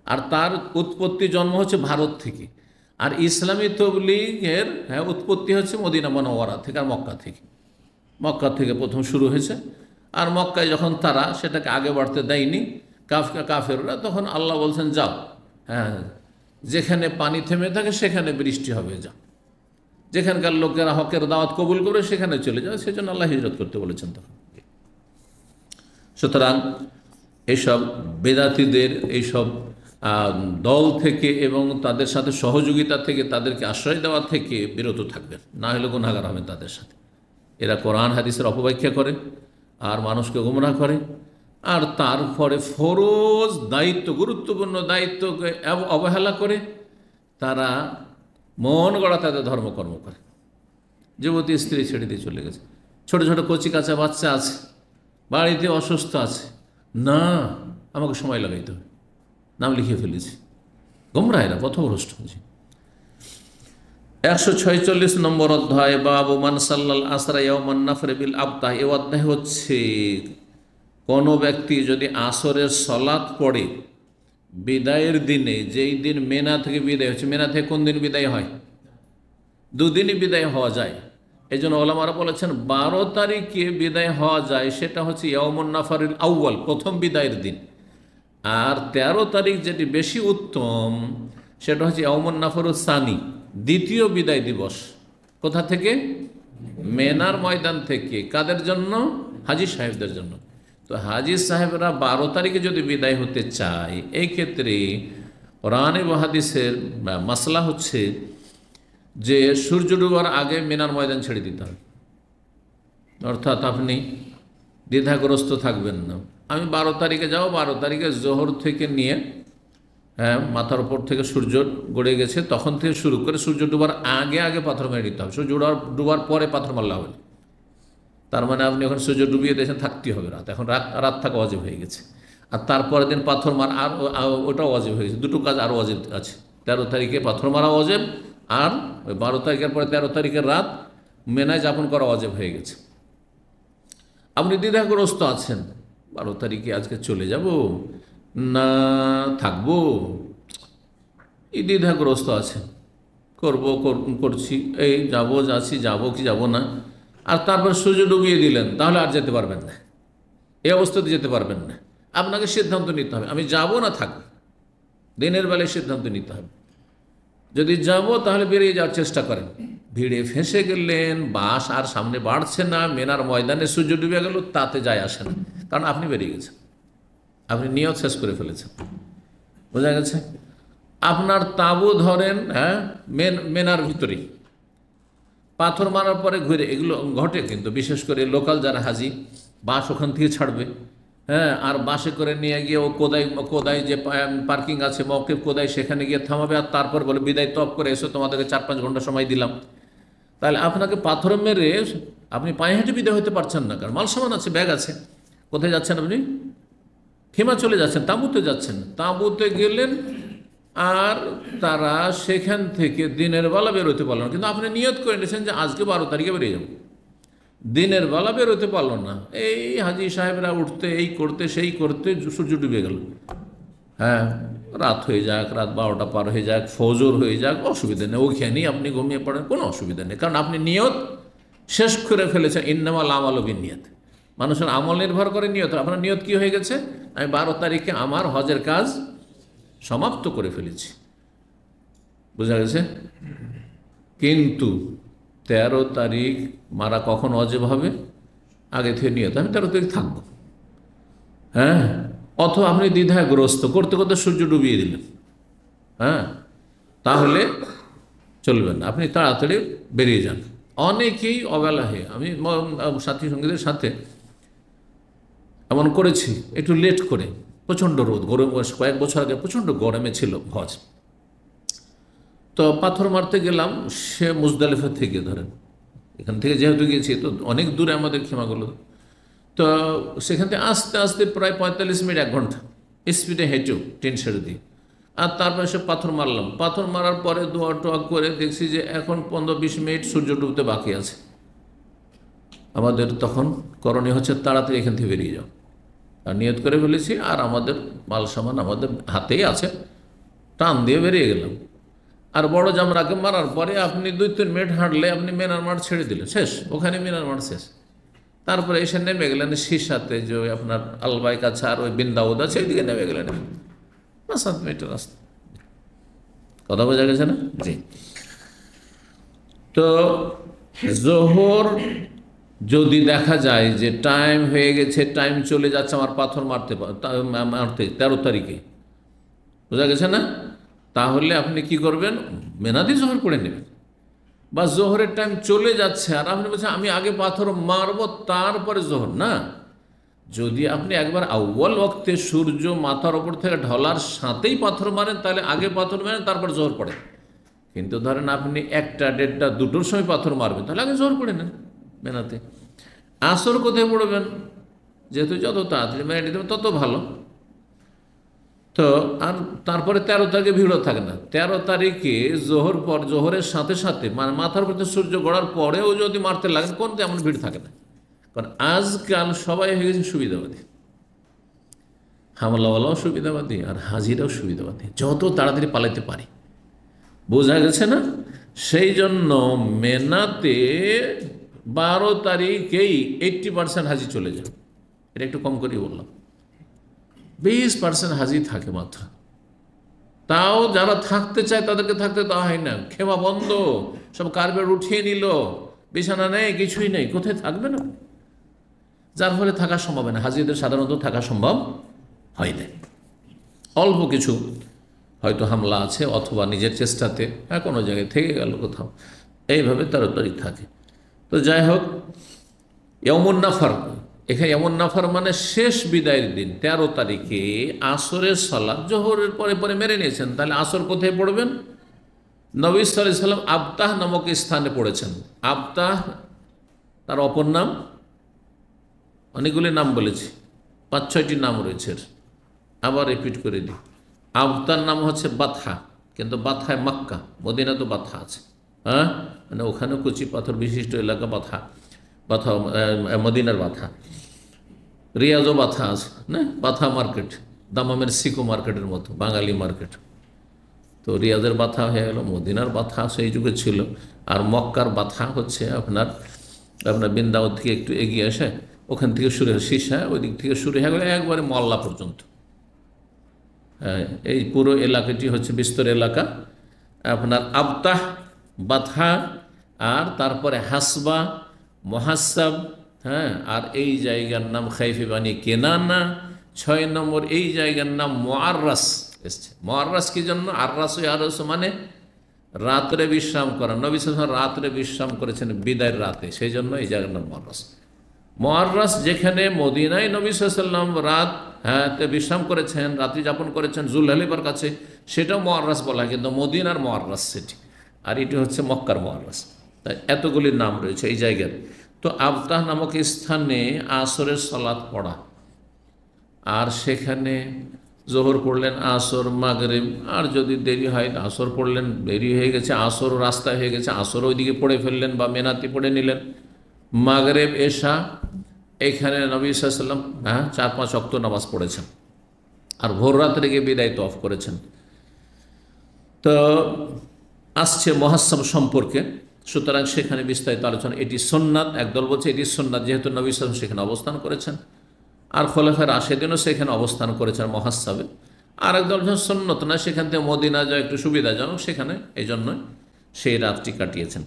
আর তার উৎপত্তি, জন্ম হচ্ছে ভারত থেকে। আর ইসলামী তবলিগের উৎপত্তি হচ্ছে মদিনা মুনাওয়ারা থেকে, আর মক্কা থেকে। মক্কা থেকে প্রথম শুরু হয়েছে। আর মক্কায় যখন তারা সেটাকে আগে বাড়তে দেয়নি কাফেররা, তখন আল্লাহ বলছেন যাও, যেখানে পানি থেমে থাকে সেখানে বৃষ্টি হবে, যাও। যেখানকার লোকেরা হকের দাওয়াত কবুল করে সেখানে চলে যাও। সেজন্য আল্লাহ হিজরত করতে বলেছেন তখন। সুতরাং এইসব বেদাতীদের এইসব দল থেকে এবং তাদের সাথে সহযোগিতা থেকে, তাদেরকে আশ্রয় দেওয়া থেকে বিরত থাকবেন, না হলে গুনাহগার হবেন তাদের সাথে। এরা কোরআন হাদিসের অপব্যাখ্যা করে, আর মানুষকে গুমরাহ করে, আর তারপরে ফরজ দায়িত্ব, গুরুত্বপূর্ণ দায়িত্বকে অবহেলা করে তারা মন গড়া তাদের ধর্মকর্ম করে। যুবতী স্ত্রী ছেড়ে দিয়ে চলে গেছে, ছোট ছোট কচি কাঁচা বাচ্চা আছে, বাড়িতে অসুস্থ আছে, না আমাকে সময় লাগাইতে হবে, নাম লিখিয়ে ফেলেছি। গোমরা, এরা পথভ্রষ্ট। 146 নম্বর অধ্যায়, বাবু মান সাল্লাল আসরা ইয়াওমান নাফর বিল আবতাহ। এই অধ্যায় হচ্ছে কোনো ব্যক্তি যদি আসরের সলাত পড়ে বিদায়ের দিনে, যেই দিন মেনা থেকে বিদায় হচ্ছে। মেনা থেকে কোন দিন বিদায় হয়? 2 দিনই বিদায় হওয়া যায়। এই জন্য ওলামারা বলেছেন 12 তারিখে বিদায় হওয়া যায়, সেটা হচ্ছে ইয়াওমুন নাফরিল আউয়াল, প্রথম বিদায়ের দিন। আর 13 তারিখ যেটি বেশি উত্তম, সেটা হচ্ছে ইয়াওমুন নাফরুস সানি, দ্বিতীয় বিদায় দিবস। কোথা থেকে? মেনার ময়দান থেকে। কাদের জন্য? হাজী সাহেবদের জন্য। তো হাজী সাহেবরা 12 তারিখে যদি বিদায় হতে চায়, এই ক্ষেত্রে কোরআন এবং হাদিসের মাসলা হচ্ছে যে সূর্য ডুবার আগে মিনার ময়দান ছেড়ে দিতে হবে। অর্থাৎ আপনি দ্বিধাগ্রস্ত থাকবেন না, আমি 12 তারিখে যাব, 12 তারিখে জোহর থেকে নিয়ে মাথার উপর থেকে সূর্য গড়ে গেছে, তখন থেকে শুরু করে সূর্য ডুবার আগে আগে পাথর মেরে নিতে হবে। সূর্য ডুবার পরে পাথর মারলে হবে না। তার মানে আপনি ওখানে সূর্য ডুবিয়ে দিয়েছেন, থাকতেই হবে রাত। এখন রাত থাকা অজীব হয়ে গেছে। আর তারপরের দিন পাথর মার, আর ওটাও অজীব হয়ে গেছে। দুটো কাজ আরও অজীব আছে। 13 তারিখে পাথর মারা অজীব, আর ওই 12 তারিখের পরে 13 তারিখের রাত মেনায় যাপন করা অজীব হয়ে গেছে। আপনি দ্বিধাগ্রস্ত আছেন, 12 তারিখে আজকে চলে যাব না থাকবো, এই দ্বিধাগ্রস্ত আছেন, করছি, এই যাবো কি যাব না। আর তারপর সূর্য ডুবিয়ে দিলেন, তাহলে আর যেতে পারবেন না, এই অবস্থাতে যেতে পারবেন না। আপনাকে সিদ্ধান্ত নিতে হবে, আমি যাব না থাকবো। দিনের বেলায় সিদ্ধান্ত নিতে হবে। যদি যাব তাহলে বেরিয়ে যাওয়ার চেষ্টা করেন, ভিড়ে ফেঁসে গেলেন, বাস আর সামনে বাড়ছে না, মেনার ময়দানে সূর্য ডুবে গেল, তাতে যায় আসে না, কারণ আপনি বেরিয়ে গেছেন, আপনি নিয়ত শেষ করে ফেলেছেন। বোঝা গেছে? আপনার তাঁবু ধরেন মেনার ভিতরেই, পাথর মারার পরে ঘুরে, এগুলো ঘটে কিন্তু, বিশেষ করে লোকাল যারা হাজি, বাস ওখান থেকে ছাড়বে, আর বাসে করে নিয়ে গিয়ে ও কোদাই যে পার্কিং আছে মওকিফ কোদাই, সেখানে গিয়ে থামাবে, আর তারপর বলে বিদায় তপ করে এসো, তোমাদেরকে 4-5 ঘন্টা সময় দিলাম। তাহলে আপনাকে পাথর মেরে আপনি পায়ে হেঁটে বিদায় হতে পারছেন না, কারণ মাল সামান আছে, ব্যাগ আছে। কোথায় যাচ্ছেন আপনি? খেমা চলে যাচ্ছেন, তাঁবুতে যাচ্ছেন। তাঁবুতে গেলেন, আর তারা সেখান থেকে দিনের বেলা বেরোতে পারল না, কিন্তু আপনি নিয়ত করে নিয়েছেন যে আজকে 12 তারিখে বেরিয়ে যাব। দিনের বেলা বেরোতে পারল না, এই হাজি সাহেবরা উঠতে, এই করতে সেই করতে সূর্য ডুবে গেল। রাত হয়ে যাক, রাত 12টা পার হয়ে যাক, ফজর হয়ে যাক, অসুবিধা নেই, ওইখানেই আপনি ঘুমিয়ে পড়েন, কোনো অসুবিধা নেই, কারণ আপনি নিয়ত শেষ করে ফেলেছেন। ইন্নামাল আমালু বিন্নিয়াত, মানুষের আমল নির্ভর করে নিয়ত। আপনার নিয়ত কি হয়ে গেছে? আমি 12 তারিখে আমার হজের কাজ সমাপ্ত করে ফেলেছি। বোঝা গেছে? কিন্তু 13 তারিখ মারা কখন অজেব হবে? আগে থেকে নিয়ত আমি 13 তারিখ থাকবো। অথবা আপনি দ্বিধাগ্রস্ত করতে করতে সূর্য ডুবিয়ে দিলেন, তাহলে চলবে না, আপনি তাড়াতাড়ি বেরিয়ে যান। অনেকেই অবহেলায়, আমি সাথী সঙ্গীদের সাথে এমন করেছি, একটু লেট করে, প্রচণ্ড রোদ, গরম, কয়েক বছর আগে প্রচণ্ড গরমে ছিল হজ, তো পাথর মারতে গেলাম, সে মুজদালিফা থেকে ধরেন, এখান থেকে যেহেতু গিয়েছি তো অনেক দূরে আমাদের খেমাগুলো, তো সেখান থেকে আস্তে আস্তে প্রায় 45 মিনিট 1 ঘন্টা স্পিডে হেঁটেও ট্রেন ছেড়ে দিই, আর তারপরে সে পাথর মারলাম। পাথর মারার পরে দোয়া টোয়া করে দেখছি যে এখন 15-20 মিনিট সূর্য ডুবতে বাকি আছে। আমাদের তখন করণীয় হচ্ছে তাড়াতাড়ি এখান থেকে বেরিয়ে যাও, আর নিয়ত করে ফেলেছি, আর আমাদের মাল সামান আমাদের হাতেই আছে, টান দিয়ে বেরিয়ে গেলাম। আর বড় জামরাকে মারার পরে আপনি 2-3 মিনিট হাঁটলে আপনি মিনার মাঠ ছেড়ে দিলেন, শেষ, ওখানে মিনার মাঠ শেষ। তারপরে এসে নেমে গেলেন শীর্ষাতে, যে আপনার আলবাই কাছে আর ওই বৃন্দাবন আছে, ওইদিকে নেমে গেলেন, 5-7 মিনিটের রাস্তা। কথা বোঝা গেছে না? জি। তো জোহর যদি দেখা যায় যে টাইম হয়ে গেছে, টাইম চলে যাচ্ছে, আমার পাথর মারতে 13 তারিখে, বোঝা গেছে না? তাহলে আপনি কি করবেন? মেনাদি জোহর করে নেবেন। বা জোহরের টাইম চলে যাচ্ছে আর আপনি বলছেন আমি আগে পাথর মারব তারপরে জোহর, না। যদি আপনি একবার আউয়াল ওয়াক্তে সূর্য মাথার ওপর থেকে ঢলার সাথেই পাথর মারেন, তাহলে আগে পাথর মারেন তারপর জোহর পড়ে। কিন্তু ধরেন আপনি 1টা, 1:30, 2টোর সময় পাথর মারবেন, তাহলে আগে জোহর পড়ে নেন মেনাতে। আসর কোথায় পড়বেন? যেহেতু যত তাড়াতাড়ি মেনে নিতে তত ভালো। তো আর তারপরে 13 তারিখে ভিড়ও থাকে না। 13 তারিখে জোহর পর, জোহরের সাথে সাথে মানে মাথার উপর সূর্য গড়ার পরেও যদি মারতে লাগেন, কোন তেমন ভিড় থাকে না, কারণ আজকাল সবাই হয়ে গেছে সুবিধাবাদী। হামলাওয়ালাও সুবিধাবাদী আর হাজিরাও সুবিধাবাদী, যত তাড়াতাড়ি পালাইতে পারি। বোঝা গেছে না? সেই জন্য মেনাতে 12 তারিখেই 80% হাজি চলে যায়। এটা একটু কম করেই বললাম, 20% হাজি থাকে মাত্র। তাও যারা থাকতে চায় তাদেরকে থাকতে দেওয়া হয় না, খেমা বন্ধ, সব কার্পেট উঠিয়ে নিল, বিছানা নেই, কিছুই নেই, কোথায় থাকবে না? যার ফলে থাকা সম্ভব হয় না, হাজিদের সাধারণত থাকা সম্ভব হয় না। অল্প কিছু হয়তো হামলা আছে অথবা নিজের চেষ্টাতে কোনো জায়গায় থেকে গেল কোথাও, এইভাবে 13 তারিখ থাকে। তো যাই হোক, ইয়াউমুন নাফর, এখানে ইয়াউমুন নাফর মানে শেষ বিদায়ের দিন। 13 তারিখে আসরের সালাত জোহরের পরে পরে মেরে নিয়েছেন, তাহলে আসর কোথায় পড়বেন? নবী সাল্লাল্লাহু আলাইহি ওয়াসাল্লাম আবতাহ নামক স্থানে পড়েছেন। আবতাহ তার অপর নাম, অনেকগুলি নাম বলেছি, 5-6টি নাম রয়েছে। আবার রিপিট করে দিই, আবতার নাম হচ্ছে বাথা, কিন্তু বাথায় মক্কা, মদিনা তো বাথা আছে, মানে ওখানেও কুচি পাথর বিশিষ্ট এলাকা বাথা, বাথা মদিনার বাথা। রিয়াজও বাথা আছে না, বাথা মার্কেট, দামামের সিকো মার্কেটের মতো বাঙালি মার্কেট। তো রিয়াজের বাথা হয়ে গেল, মদিনার বাথা সেই যুগে ছিল। আর মক্কার বাথা হচ্ছে আপনার বৃন্দাবন থেকে একটু এগিয়ে আসে, ওখান থেকে শুরু হয় শীষা, ওই দিক থেকে শুরু হয়ে গেলে একবারে মল্লা পর্যন্ত। এই পুরো এলাকাটি হচ্ছে বিস্তর এলাকা। আপনার আবতাহ, বাথা আর তারপরে হাসবা, মুহাসাব, হ্যাঁ, আর এই জায়গার নাম খাইফে বানি কেনানা। 6 নম্বর এই জায়গার নাম মুআররাস এসছে। মুআররাস কি জন্য? আররাস মানে রাত্রে বিশ্রাম করা। নবী সাল্লাল্লাহু আলাইহি ওয়াসাল্লাম রাত্রে বিশ্রাম করেছেন বিদায়ের রাতে, সেই জন্য এই জায়গার নাম মুআররাস। মুআররাস যেখানে মদিনায় নবী সাল্লাল্লাহু আলাইহি ওয়াসাল্লাম রাত বিশ্রাম করেছেন, রাত্রি যাপন করেছেন জুলহালিফার কাছে, সেটাও মুআররাস বলা হয়, কিন্তু মদিনার মুআররাস সেটি, আর এটি হচ্ছে মক্কার মুআররাস। তাই এতগুলি নাম রয়েছে এই জায়গার। তো আবতাহ নামক স্থানে আসরের সালাত পড়া, আর সেখানে জোহর পড়লেন, আসর, মাগরিব, আর যদি দেরি হয় আসর পড়লেন, দেরি হয়ে গেছে, আসর রাস্তায় হয়ে গেছে, আসর ওইদিকে পড়ে ফেললেন বা মেনাতি পড়ে নিলেন, মাগরিব, এশা, এখানে নবী সাল্লাল্লাহু আলাইহি ওয়াসাল্লাম 4-5 ওয়াক্ত নামাজ পড়েছেন, আর ভোর রাত্রে গিয়ে বিদায় তওয়াফ করেছেন। তো আসছে মুহাসাব সম্পর্কে, সুতরাং সেখানে বিস্তারিত আলোচনা। এটি সুন্নাত, একদল বলছে এটি সুন্নাত, যেহেতু নবী সাল্লাল্লাহু আলাইহি ওয়াসাল্লাম সেখানে অবস্থান করেছেন, আর খোলাফায়ে রাশেদিনও সেখানে অবস্থান করেছেন মুহাসাবে। আর একদল সুন্নত না, সেখান থেকে মদিনা যায় একটু সুবিধাজনক, সেখানে এই জন্য সেই রাতটি কাটিয়েছেন।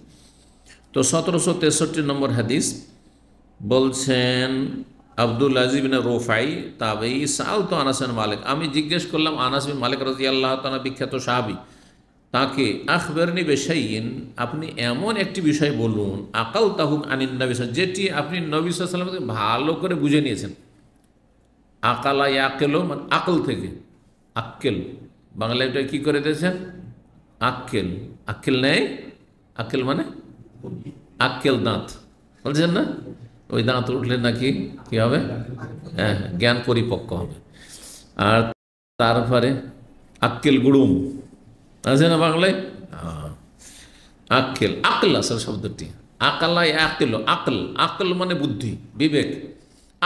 তো 1763 নম্বর হাদিস বলছেন, আব্দুল আজিজ বিন রুফাই তাবেঈ, সাআলতু আনাস বিন মালিক, আমি জিজ্ঞেস করলাম আনাস বিন মালিক রাদিয়াল্লাহু তাআলা, বিখ্যাত সাহাবী, তাকে, আখবিরনি বিশাইইন, আপনি এমন একটি বিষয় বলুন, আকালতাহু আনিন নবী, যেটি আপনি নবী সাল্লাল্লাহু আলাইহি ওয়াসাল্লামকে ভালো করে বুঝে নিয়েছেন। আকালা ইয়াকেলো মানে আকল থেকে, আক্কেল, বাংলায় এটা কী করে দিয়েছেন? আক্কেল, আক্কেল নেই, আক্কেল মানে আক্কেল দাঁত, বলছেন না? ওই দাঁত উঠলে নাকি কী হবে? হ্যাঁ, জ্ঞান পরিপক্ক হবে। আর তারপরে আক্কেল গুড়ুম আছে না বাংলায়? আক্কেল, আকল আসল শব্দটি, আকালাই আকেল, আকল, আকল মানে বুদ্ধি, বিবেক।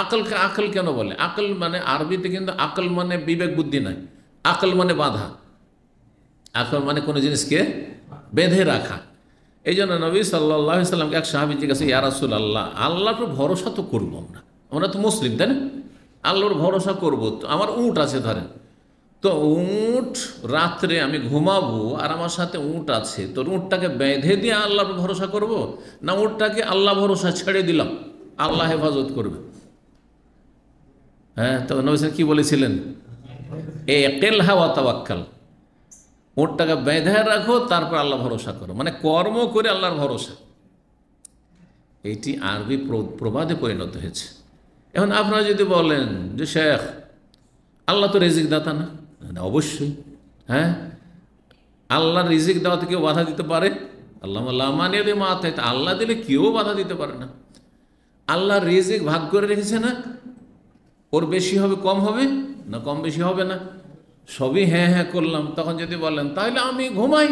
আকলকে আকল কেন বলে? আকল মানে আরবিতে কিন্তু আকল মানে বিবেক বুদ্ধি নয়, আকল মানে বাধা, আকল মানে কোনো জিনিসকে বেঁধে রাখা। এই জন্য নবী সাল্লাল্লাহু আলাইহি সাল্লামকে এক সাহাবী জিজ্ঞাসা, ইয়া রাসূলুল্লাহ, আল্লাহর উপর ভরসা তো করবো আমরা তো মুসলিম, তাই না? আল্লাহর ভরসা করবো, তো আমার উট আছে ধরেন, তো উট রাত্রে আমি ঘুমাবো আর আমার সাথে উট আছে, তো উটটাকে বেঁধে দিয়ে আল্লাহর উপর ভরসা করব, না উটটাকে আল্লাহ ভরসা ছেড়ে দিলাম, আল্লাহ হেফাজত করবে? হ্যাঁ, তো নবী সাল্লাল্লাহু কি বলেছিলেন? ইকিলহা ওয়া তাওয়াক্কাল, উটটাকে বেঁধে রাখো, তারপর আল্লাহ ভরসা করো, মানে কর্ম করে আল্লাহর ভরসা। এইটি আরবি প্রবাদে পরিণত হয়েছে। এখন আপনারা যদি বলেন যে শেখ, আল্লাহ তো রিজিক দাতা না, অবশ্যই, হ্যাঁ, আল্লাহর রিজিক দেওয়াতে কেউ বাধা দিতে পারে? আল্লাহ মানিয়ে মাথায়, আল্লাহ দিলে কেউ বাধা দিতে পারে না। আল্লাহ রিজিক ভাগ করে রেখেছে না, ওর বেশি হবে কম হবে না, কম বেশি হবে না, সবই হ্যাঁ হ্যাঁ করলাম। তখন যদি বলেন তাহলে আমি ঘুমাই,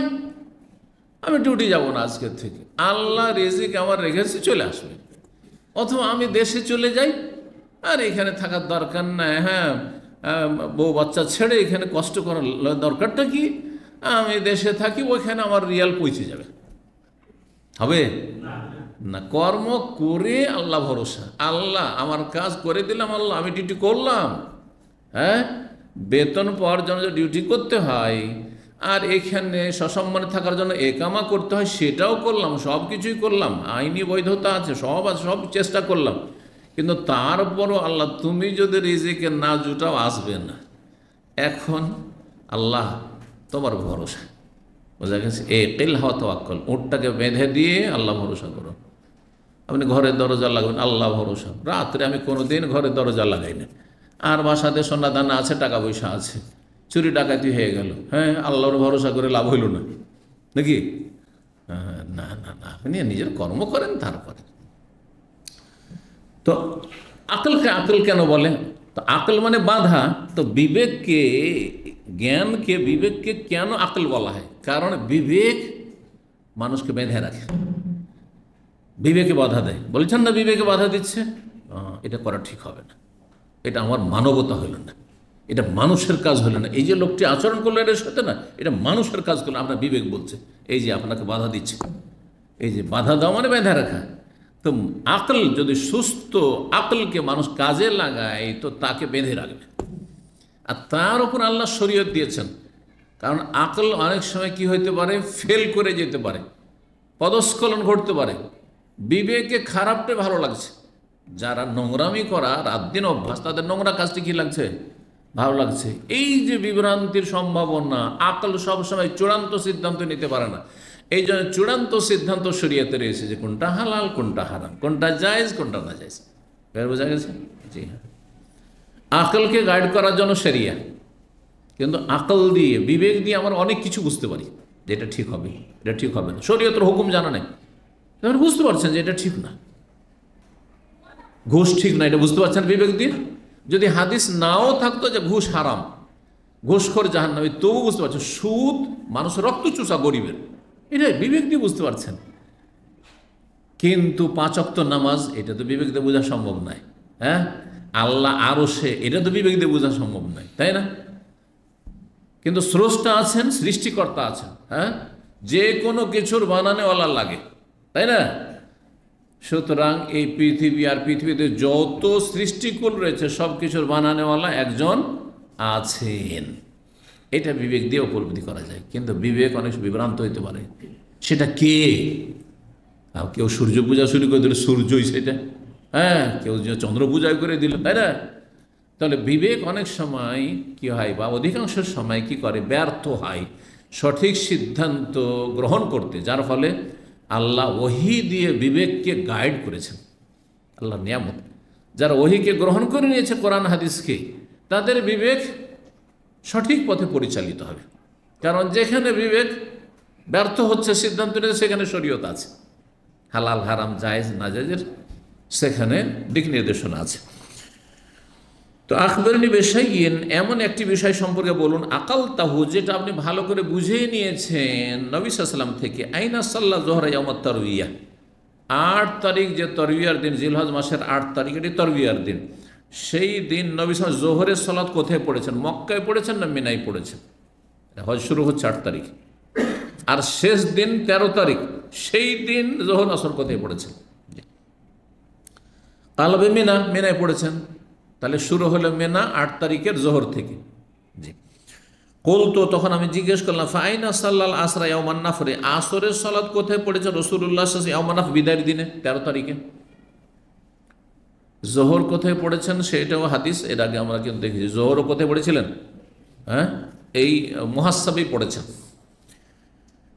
আমি ডিউটি যাব না আজকের থেকে, আল্লাহ রিজিক আমার রেখেছে, চলে আসবে। অথবা আমি দেশে চলে যাই, আর এখানে থাকার দরকার নাই, হ্যাঁ, বউ বাচ্চা ছেড়ে এখানে কষ্ট করার দরকারটা কি, আমি দেশে থাকি, ওইখানে আমার রিয়াল পৌঁছে যাবে, হবে না। কর্ম করে আল্লাহ ভরসা, আল্লাহ আমার কাজ করে দিলাম, আল্লাহ আমি ডিউটি করলাম, হ্যাঁ, বেতন পাওয়ার জন্য ডিউটি করতে হয়, আর এখানে সসম্মানে থাকার জন্য একামা করতে হয়, সেটাও করলাম, সব কিছুই করলাম, আইনি বৈধতা আছে, সব আছে, সব চেষ্টা করলাম, কিন্তু তারপরও আল্লাহ তুমি যদি রিজিকে না জুটাও, আসবে না। এখন আল্লাহ তোমার ভরসা, বোঝা গেছে? ইকিলহা ওয়া তাওয়াক্কাল, উটটাকে বেঁধে দিয়ে আল্লাহ ভরসা করো। আপনি ঘরের দরজা লাগাবেন, আল্লাহ ভরসা। রাত্রে আমি কোনো দিন ঘরের দরজা লাগাই না, আর বাসাতে সোনা দানা আছে, টাকা পয়সা আছে, চুরি ডাকাতি হয়ে গেল, হ্যাঁ, আল্লাহর ভরসা করে লাভ হইল না নাকি? না না না, আপনি নিজের কর্ম করেন তারপরে। তো আকলকে আকল কেন বলে? তো আকল মানে বাধা। তো বিবেককে, জ্ঞানকে, বিবেককে কেন আকল বলা হয়? কারণ বিবেক মানুষকে বেঁধে রাখে, বিবেকে বাধা দেয়। বলছেন না বিবেকে বাধা দিচ্ছে, এটা করা ঠিক হবে না, এটা আমার মানবতা হইল না, এটা মানুষের কাজ হইল না, এই যে লোকটি আচরণ করলো এর সাথে না, এটা মানুষের কাজ করলো। আপনার বিবেক বলছে এই যে আপনাকে বাধা দিচ্ছে, এই যে বাধা দেওয়া মানে বেঁধে রাখা। তো আকল যদি সুস্থ আকলকে মানুষ কাজে লাগায়, তো তাকে বেঁধে রাখবে। আর তার উপর আল্লাহ শরীয়ত দিয়েছেন, কারণ আকল অনেক সময় কি হইতে পারে, ফেল করে যেতে পারে, পদস্খলন ঘটতে পারে, বিবেকে খারাপটা ভালো লাগছে। যারা নোংরামি করা রাত দিন অভ্যাস, তাদের নোংরা কাজটি কি লাগছে? ভালো লাগছে। এই যে বিভ্রান্তির সম্ভাবনা, আকল সবসময় চূড়ান্ত সিদ্ধান্ত নিতে পারে না। এই জন্য চূড়ান্ত সিদ্ধান্ত শরীয়তে রয়েছে যে কোনটা হালাল, কোনটা হারাম, কোনটা জায়েজ, কোনটা না জায়েজ। বোঝা গেছে? জি হ্যাঁ, আকলকে গাইড করার জন্য শরিয়া, কিন্তু আকল দিয়ে, বিবেক দিয়ে আমরা অনেক কিছু বুঝতে পারি যে এটা ঠিক হবে, এটা ঠিক হবে না। শরীয়তের হুকুম জানা নেই, আপনি বুঝতে পারছেন যে এটা ঠিক না, ঘুষ ঠিক না, এটা বুঝতে পারছেন বিবেক দিয়ে। যদি হাদিস নাও থাকতো যে ঘুষ হারাম, ঘুষখোর জাহান্নামী, তবু বুঝতে পারছেন। সুদ মানুষের রক্ত চুষা গরিবের, এটা বিবেক দিয়ে বুঝতে পারছেন। কিন্তু 5 ওয়াক্ত নামাজ, এটা তো বিবেক দিয়ে বোঝা সম্ভব নয়। হ্যাঁ, আল্লাহ আরো সে, এটা তো বিবেক দিয়ে বোঝা সম্ভব নয়, তাই না? কিন্তু স্রষ্টা আছেন, সৃষ্টিকর্তা আছেন। হ্যাঁ, যে কোনো কিছুর বানানেওয়ালা লাগে, তাই না? সুতরাং এই পৃথিবী আর পৃথিবীতে যত সৃষ্টিকুল রয়েছে সব কিছুর বানানেওয়ালা একজন আছেন। এটা বিবেক দিয়ে উপলব্ধি করা যায়। কিন্তু বিবেক অনেক বিভ্রান্ত হইতে পারে। সেটা কে? কেউ সূর্য পূজা শুরু করে দিল, সূর্যই সেটা। হ্যাঁ, কেউ চন্দ্র পূজা করে দিল, তাই না? তাহলে বিবেক অনেক সময় কি হয়, বা অধিকাংশ সময় কি করে, ব্যর্থ হয় সঠিক সিদ্ধান্ত গ্রহণ করতে। যার ফলে আল্লাহ ওহী দিয়ে বিবেককে গাইড করেছেন। আল্লাহ নিয়ামত, যারা ওহীকে গ্রহণ করে নিয়েছে, কোরআন হাদিসকে, তাদের বিবেক সঠিক পথে পরিচালিত হবে। কারণ যেখানে বিবেক ব্যর্থ হচ্ছে সিদ্ধান্ত নিতে, সেখানে শরীয়ত আছে, হালাল হারাম জায়েজ না জায়েজের সেখানে দিক নির্দেশনা আছে। তো আখবরনি বেশাইন, এমন একটি বিষয় সম্পর্কে বলুন, আকাল তাহু, যেটা আপনি ভালো করে বুঝে নিয়েছেন নবী সাল্লাল্লাহু আলাইহি ওয়াসাল্লাম থেকে। আইনা সাল্লাহ যোহরা ইয়াউমাত তারবিয়া, 8 তারিখ যে তরবিয়ার দিন, জিলহজ মাসের 8 তারিখ, এটি তরবিয়ার দিন। সেই দিন নবী সাল্লাল্লাহু আলাইহি ওয়াসাল্লাম জোহরের সালাত কোথায় পড়েছেন? মক্কায় পড়েছেন না মিনায় পড়েছেন? হজ শুরু হচ্ছে 8 তারিখ, আর শেষ দিন 13 তারিখ। সেই দিন জোহর আসর কোথায় পড়েছেন? কালবে মিনা, মিনায় পড়েছেন। তাহলে শুরু হলো মিনা 8 তারিখের জোহর থেকে। জি, কুল তো তখন আমি জিজ্ঞেস করলাম, ফাইনা সাল্লাল আসরা ইয়াউমান নাফরে, আসরের সালাত কোথায় পড়েছে রাসূলুল্লাহ সাল্লাল্লাহু আলাইহি ওয়াসাল্লাম ইয়াউমান নাফর, বিদায়ের দিনে 13 তারিখে। জোহর কোথায় পড়েছেন সেটাও হাদিস এর আগে আমরা কিন্তু দেখেছি। জোহরও কোথায় পড়েছিলেন? হ্যাঁ, এই মুহাসসাবেই পড়েছেন।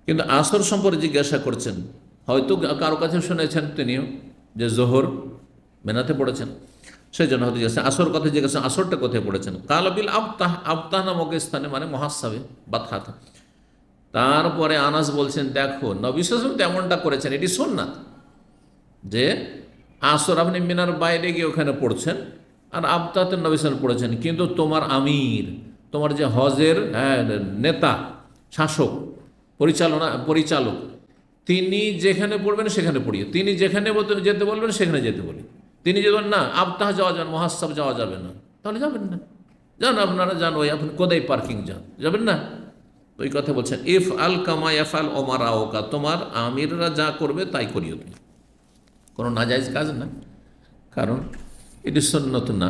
কিন্তু আসর সম্পর্কে জিজ্ঞাসা করছেন, হয়তো কারো কাছে শুনেছেন তিনিও যে জোহর মেনাতে পড়েছেন, সেই জন্য হয়তো জিজ্ঞাসা। আসর কথা জিজ্ঞাসা, আসরটা কোথায় পড়েছেন? কালবিল আবতাহ, আবতাহ নামক স্থানে, মানে মুহাসসাবে বাতহাতে। তারপরে আনাস বলছেন, দেখো নবী সাল্লাল্লাহু আলাইহি ওয়াসাল্লাম তেমনটা করেছেন, এটি সুন্নাত যে আসর আপনি মিনার বাইরে গিয়ে ওখানে পড়ছেন, আর আবতাহতে নবী সাল্লাল্লাহু আলাইহি ওয়াসাল্লাম পড়েছেন। কিন্তু তোমার আমির, তোমার যে হজের নেতা, শাসক, পরিচালক, তিনি যেখানে পড়বেন সেখানে পড়িয়ে, তিনি যেখানে যেতে বলবেন সেখানে যেতে বলি। তিনি যদি না আবতাহ যাওয়া যান, মুহাসসাব যাওয়া যাবে না, তাহলে যাবেন না। যান, আপনারা যান, ওই আপনি কোদাই পার্কিং যাবেন না। ওই কথা বলছেন, ইফ আল কামা ইয়াফাল ওমারাওকা, তোমার আমিররা যা করবে তাই করিও তুমি, কোনো নাজায়েজ কাজ না। কারণ এটি সুন্নত না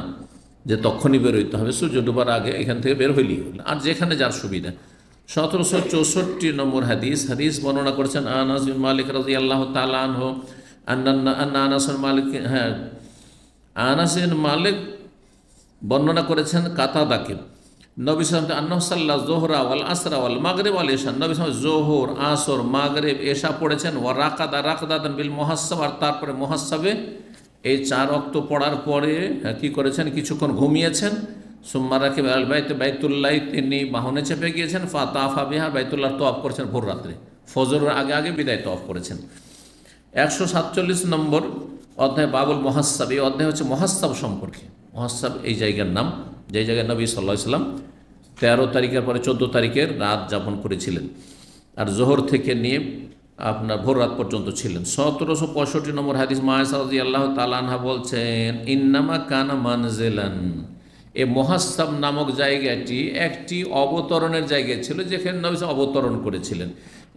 যে তখনই বের হইতে হবে, সূর্য ডোবার আগে এখান থেকে বের হইলেই হল। আর যেখানে যার সুবিধা। 1764 নম্বর হাদিস বর্ণনা করেছেন আনাস বিন মালিক রাদিয়াল্লাহু তাআলা আনহু, আনাস বিন মালিক, হ্যাঁ, আনাস বিন মালিক বর্ণনা করেছেন কাতাদাকে, নবী সাল্লাল্লাহু আলাইহি ওয়াসাল্লাম যোহরা ওয়াল আসরা ওয়াল মাগরিব ওয়াল ইশা, নবী সাল্লাল্লাহু আলাইহি ওয়াসাল্লাম যোহর, আসর, মাগরিব, ইশা পড়েছেন। ওয়া রাকাদাতান বিল মুহাসসাব, আর তারপরে মুহাসসাবে এই 4 ওয়াক্ত পড়ার পরে কি করেছেন? কিছুক্ষণ ঘুমিয়েছেন। সুম্মা রাকিব আল বাইত, বাইতুল্লাহ তিনি বাহনে চেপে গিয়েছেন। ফাতাফা বিহা, বাইতুল্লাহ তওয়াফ করেছেন ভোর রাত্রে, ফজরের আগে বিদায় তওয়াফ করেছেন। 147 নম্বর অধ্যায় বাবুল মুহাসসাব, এই অধ্যায় হচ্ছে মুহাসসাব সম্পর্কে। মুহাসসাব এই জায়গার নাম, যে জায়গায় নবী সাল্লাল্লাহু আলাইহি ওয়াসাল্লাম 13 তারিখের পরে 14 তারিখের রাত যাপন করেছিলেন, আর জোহর থেকে নিয়ে আপনার ভোর রাত পর্যন্ত ছিলেন। 1765 নম্বর হাদিস, মায়েশা রাদিয়াল্লাহু তাআলা আনহা বলছেন, ইন্নামা কানা মানজিলান, এই মুহাসসাব নামক জায়গাটি একটি অবতরণের জায়গা ছিল, যেখানে নবী অবতরণ করেছিলেন।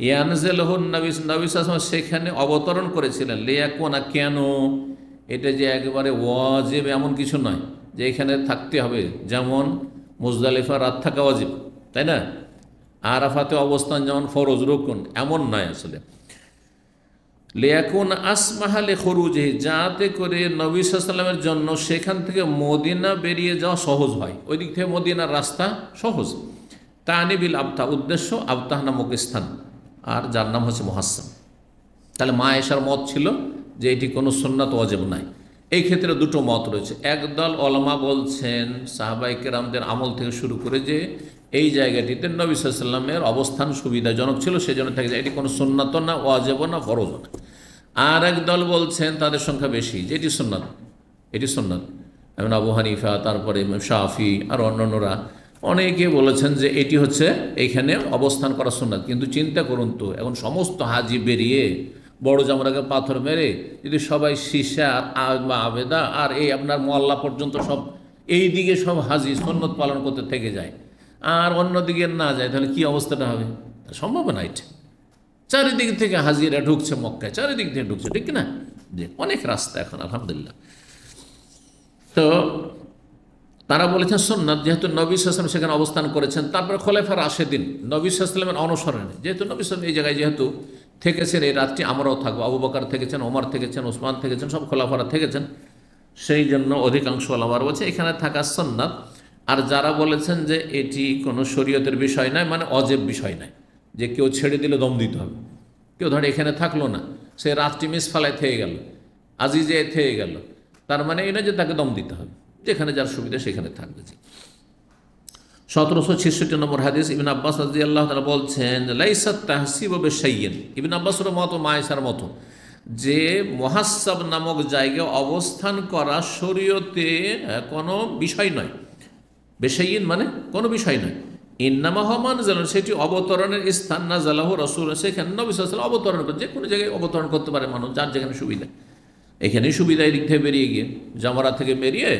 ইয়ানজিলুহুন নবী সাল্লাল্লাহু আলাইহি ওয়াসাল্লাম সেখানে অবতরণ করেছিলেন। লিয়াকুনা, কেন? এটা যে একেবারে ওয়াজিব এমন কিছু নয় যে এখানে থাকতে হবে, যেমন মুজদালিফা রাত থাকা ওয়াজিব, তাই না? আরাফাতে অবস্থান যেমন ফরজ রুকুন, এমন নয় আসলে। লিয়াকুন আসমাহালে খরুজে, যাতে করে নবী সাল্লাল্লাহু আলাইহি ওয়াসাল্লামের জন্য সেখান থেকে মদিনা বেরিয়ে যাওয়া সহজ হয়, ওই দিক থেকে মদিনার রাস্তা সহজ। তানিবিল আবতা, উদ্দেশ্য আবতাহ নামক স্থান, আর যার নাম হচ্ছে মুহাসসান। তাহলে মা আয়েশার মত ছিল যে এটি কোনো সুন্নাত ওয়াজিব নাই। এই ক্ষেত্রে দুটো মত রয়েছে। একদল ওলামা বলছেন সাহাবায়ে কেরামদের আমল থেকে শুরু করে যে এই জায়গাটিতে নবী সাল্লাল্লাহু আলাইহি ওয়াসাল্লামের অবস্থান সুবিধাজনক ছিল, সেজন্য থেকে যায়, এটি কোনো সুন্নাত না, ওয়াজিব না, ফরজ না। আর এক দল বলছেন তাদের সংখ্যা বেশি যে এটি সুন্নাত, এটি সুন্নাত। যেমন আবু হানিফা, তারপরে ইমাম শাফি আর অন্যান্যরা অনেকে বলেছেন যে এটি হচ্ছে এইখানে অবস্থান করা সুন্নাত। কিন্তু চিন্তা করুন তো, এখন সমস্ত হাজি বেরিয়ে বড় জামরাকে পাথর মেরে যদি সবাই সীসা আর বা আবেদা আর এই আপনার মোয়াল্লা পর্যন্ত সব এই দিকে সব হাজি সুন্নত পালন করতে থেকে যায় আর অন্যদিকে না যায়, তাহলে কি অবস্থাটা হবে? সম্ভব না। এটা চারিদিক থেকে হাজিরা ঢুকছে মক্কায়, চারিদিক থেকে ঢুকছে, ঠিক না? যে অনেক রাস্তা এখন আলহামদুলিল্লাহ। তো তারা বলেছেন সুন্নাত, যেহেতু নবী সাল্লাল্লাহু আলাইহি ওয়াসাল্লাম সেখানে অবস্থান করেছেন। তারপরে খোলাফা রাশেদিন নবী সাল্লাল্লাহু আলাইহি ওয়াসাল্লামের অনুসরণে, যেহেতু নবী সাল্লাল্লাহু আলাইহি ওয়াসাল্লাম এই জায়গায় যেহেতু থেকেছেন, এই রাতটি আমরাও থাকবো, আবু বকর থেকেছেন, ওমর থেকেছেন, ওসমান থেকেছেন, সব খোলাফারা থেকেছেন, সেই জন্য অধিকাংশ ওলামারা বলছে এখানে থাকা সুন্নাত। আর যারা বলেছেন যে এটি কোনো শরীয়তের বিষয় নয়, মানে অজেব বিষয় নয়, যে কেউ ছেড়ে দিলে দম দিতে হবে, কেউ ধরে এখানে থাকলো না, সে রাতটি মিস ফালায় থেকে গেল, আজিজে থেকে গেল, তার মানে এই নয় যে তাকে দম দিতে হবে, যেখানে যার সুবিধা সেখানে থাকবে। 1766 নম্বর হাদিস, ইবনে আব্বাস রাদিয়াল্লাহু তাআলা বলছেন লাইসাত তাহসিবু বিশাইয়িন, ইবনে আব্বাসের মতো মায়েশার মতো, যে মুহাসসাব নামক জায়গায় অবস্থান করা শরীয়তে কোনো বিষয় নয়। বিশাইয়িন মানে কোনো বিষয় নয়। ইন্নামা হুয়া মানজিলুন, সেটি অবতরণের স্থান। নাযালাহু রাসূল, সেখানে নবী সাল্লাল্লাহু আলাইহি ওয়াসাল্লাম অবতরণ করে, যে কোনো জায়গায় অবতরণ করতে পারে মানুষ, যার যেখানে সুবিধা। এখানেই সুবিধা, এদিক থেকে বেরিয়ে গিয়ে জামরা থেকে বেরিয়ে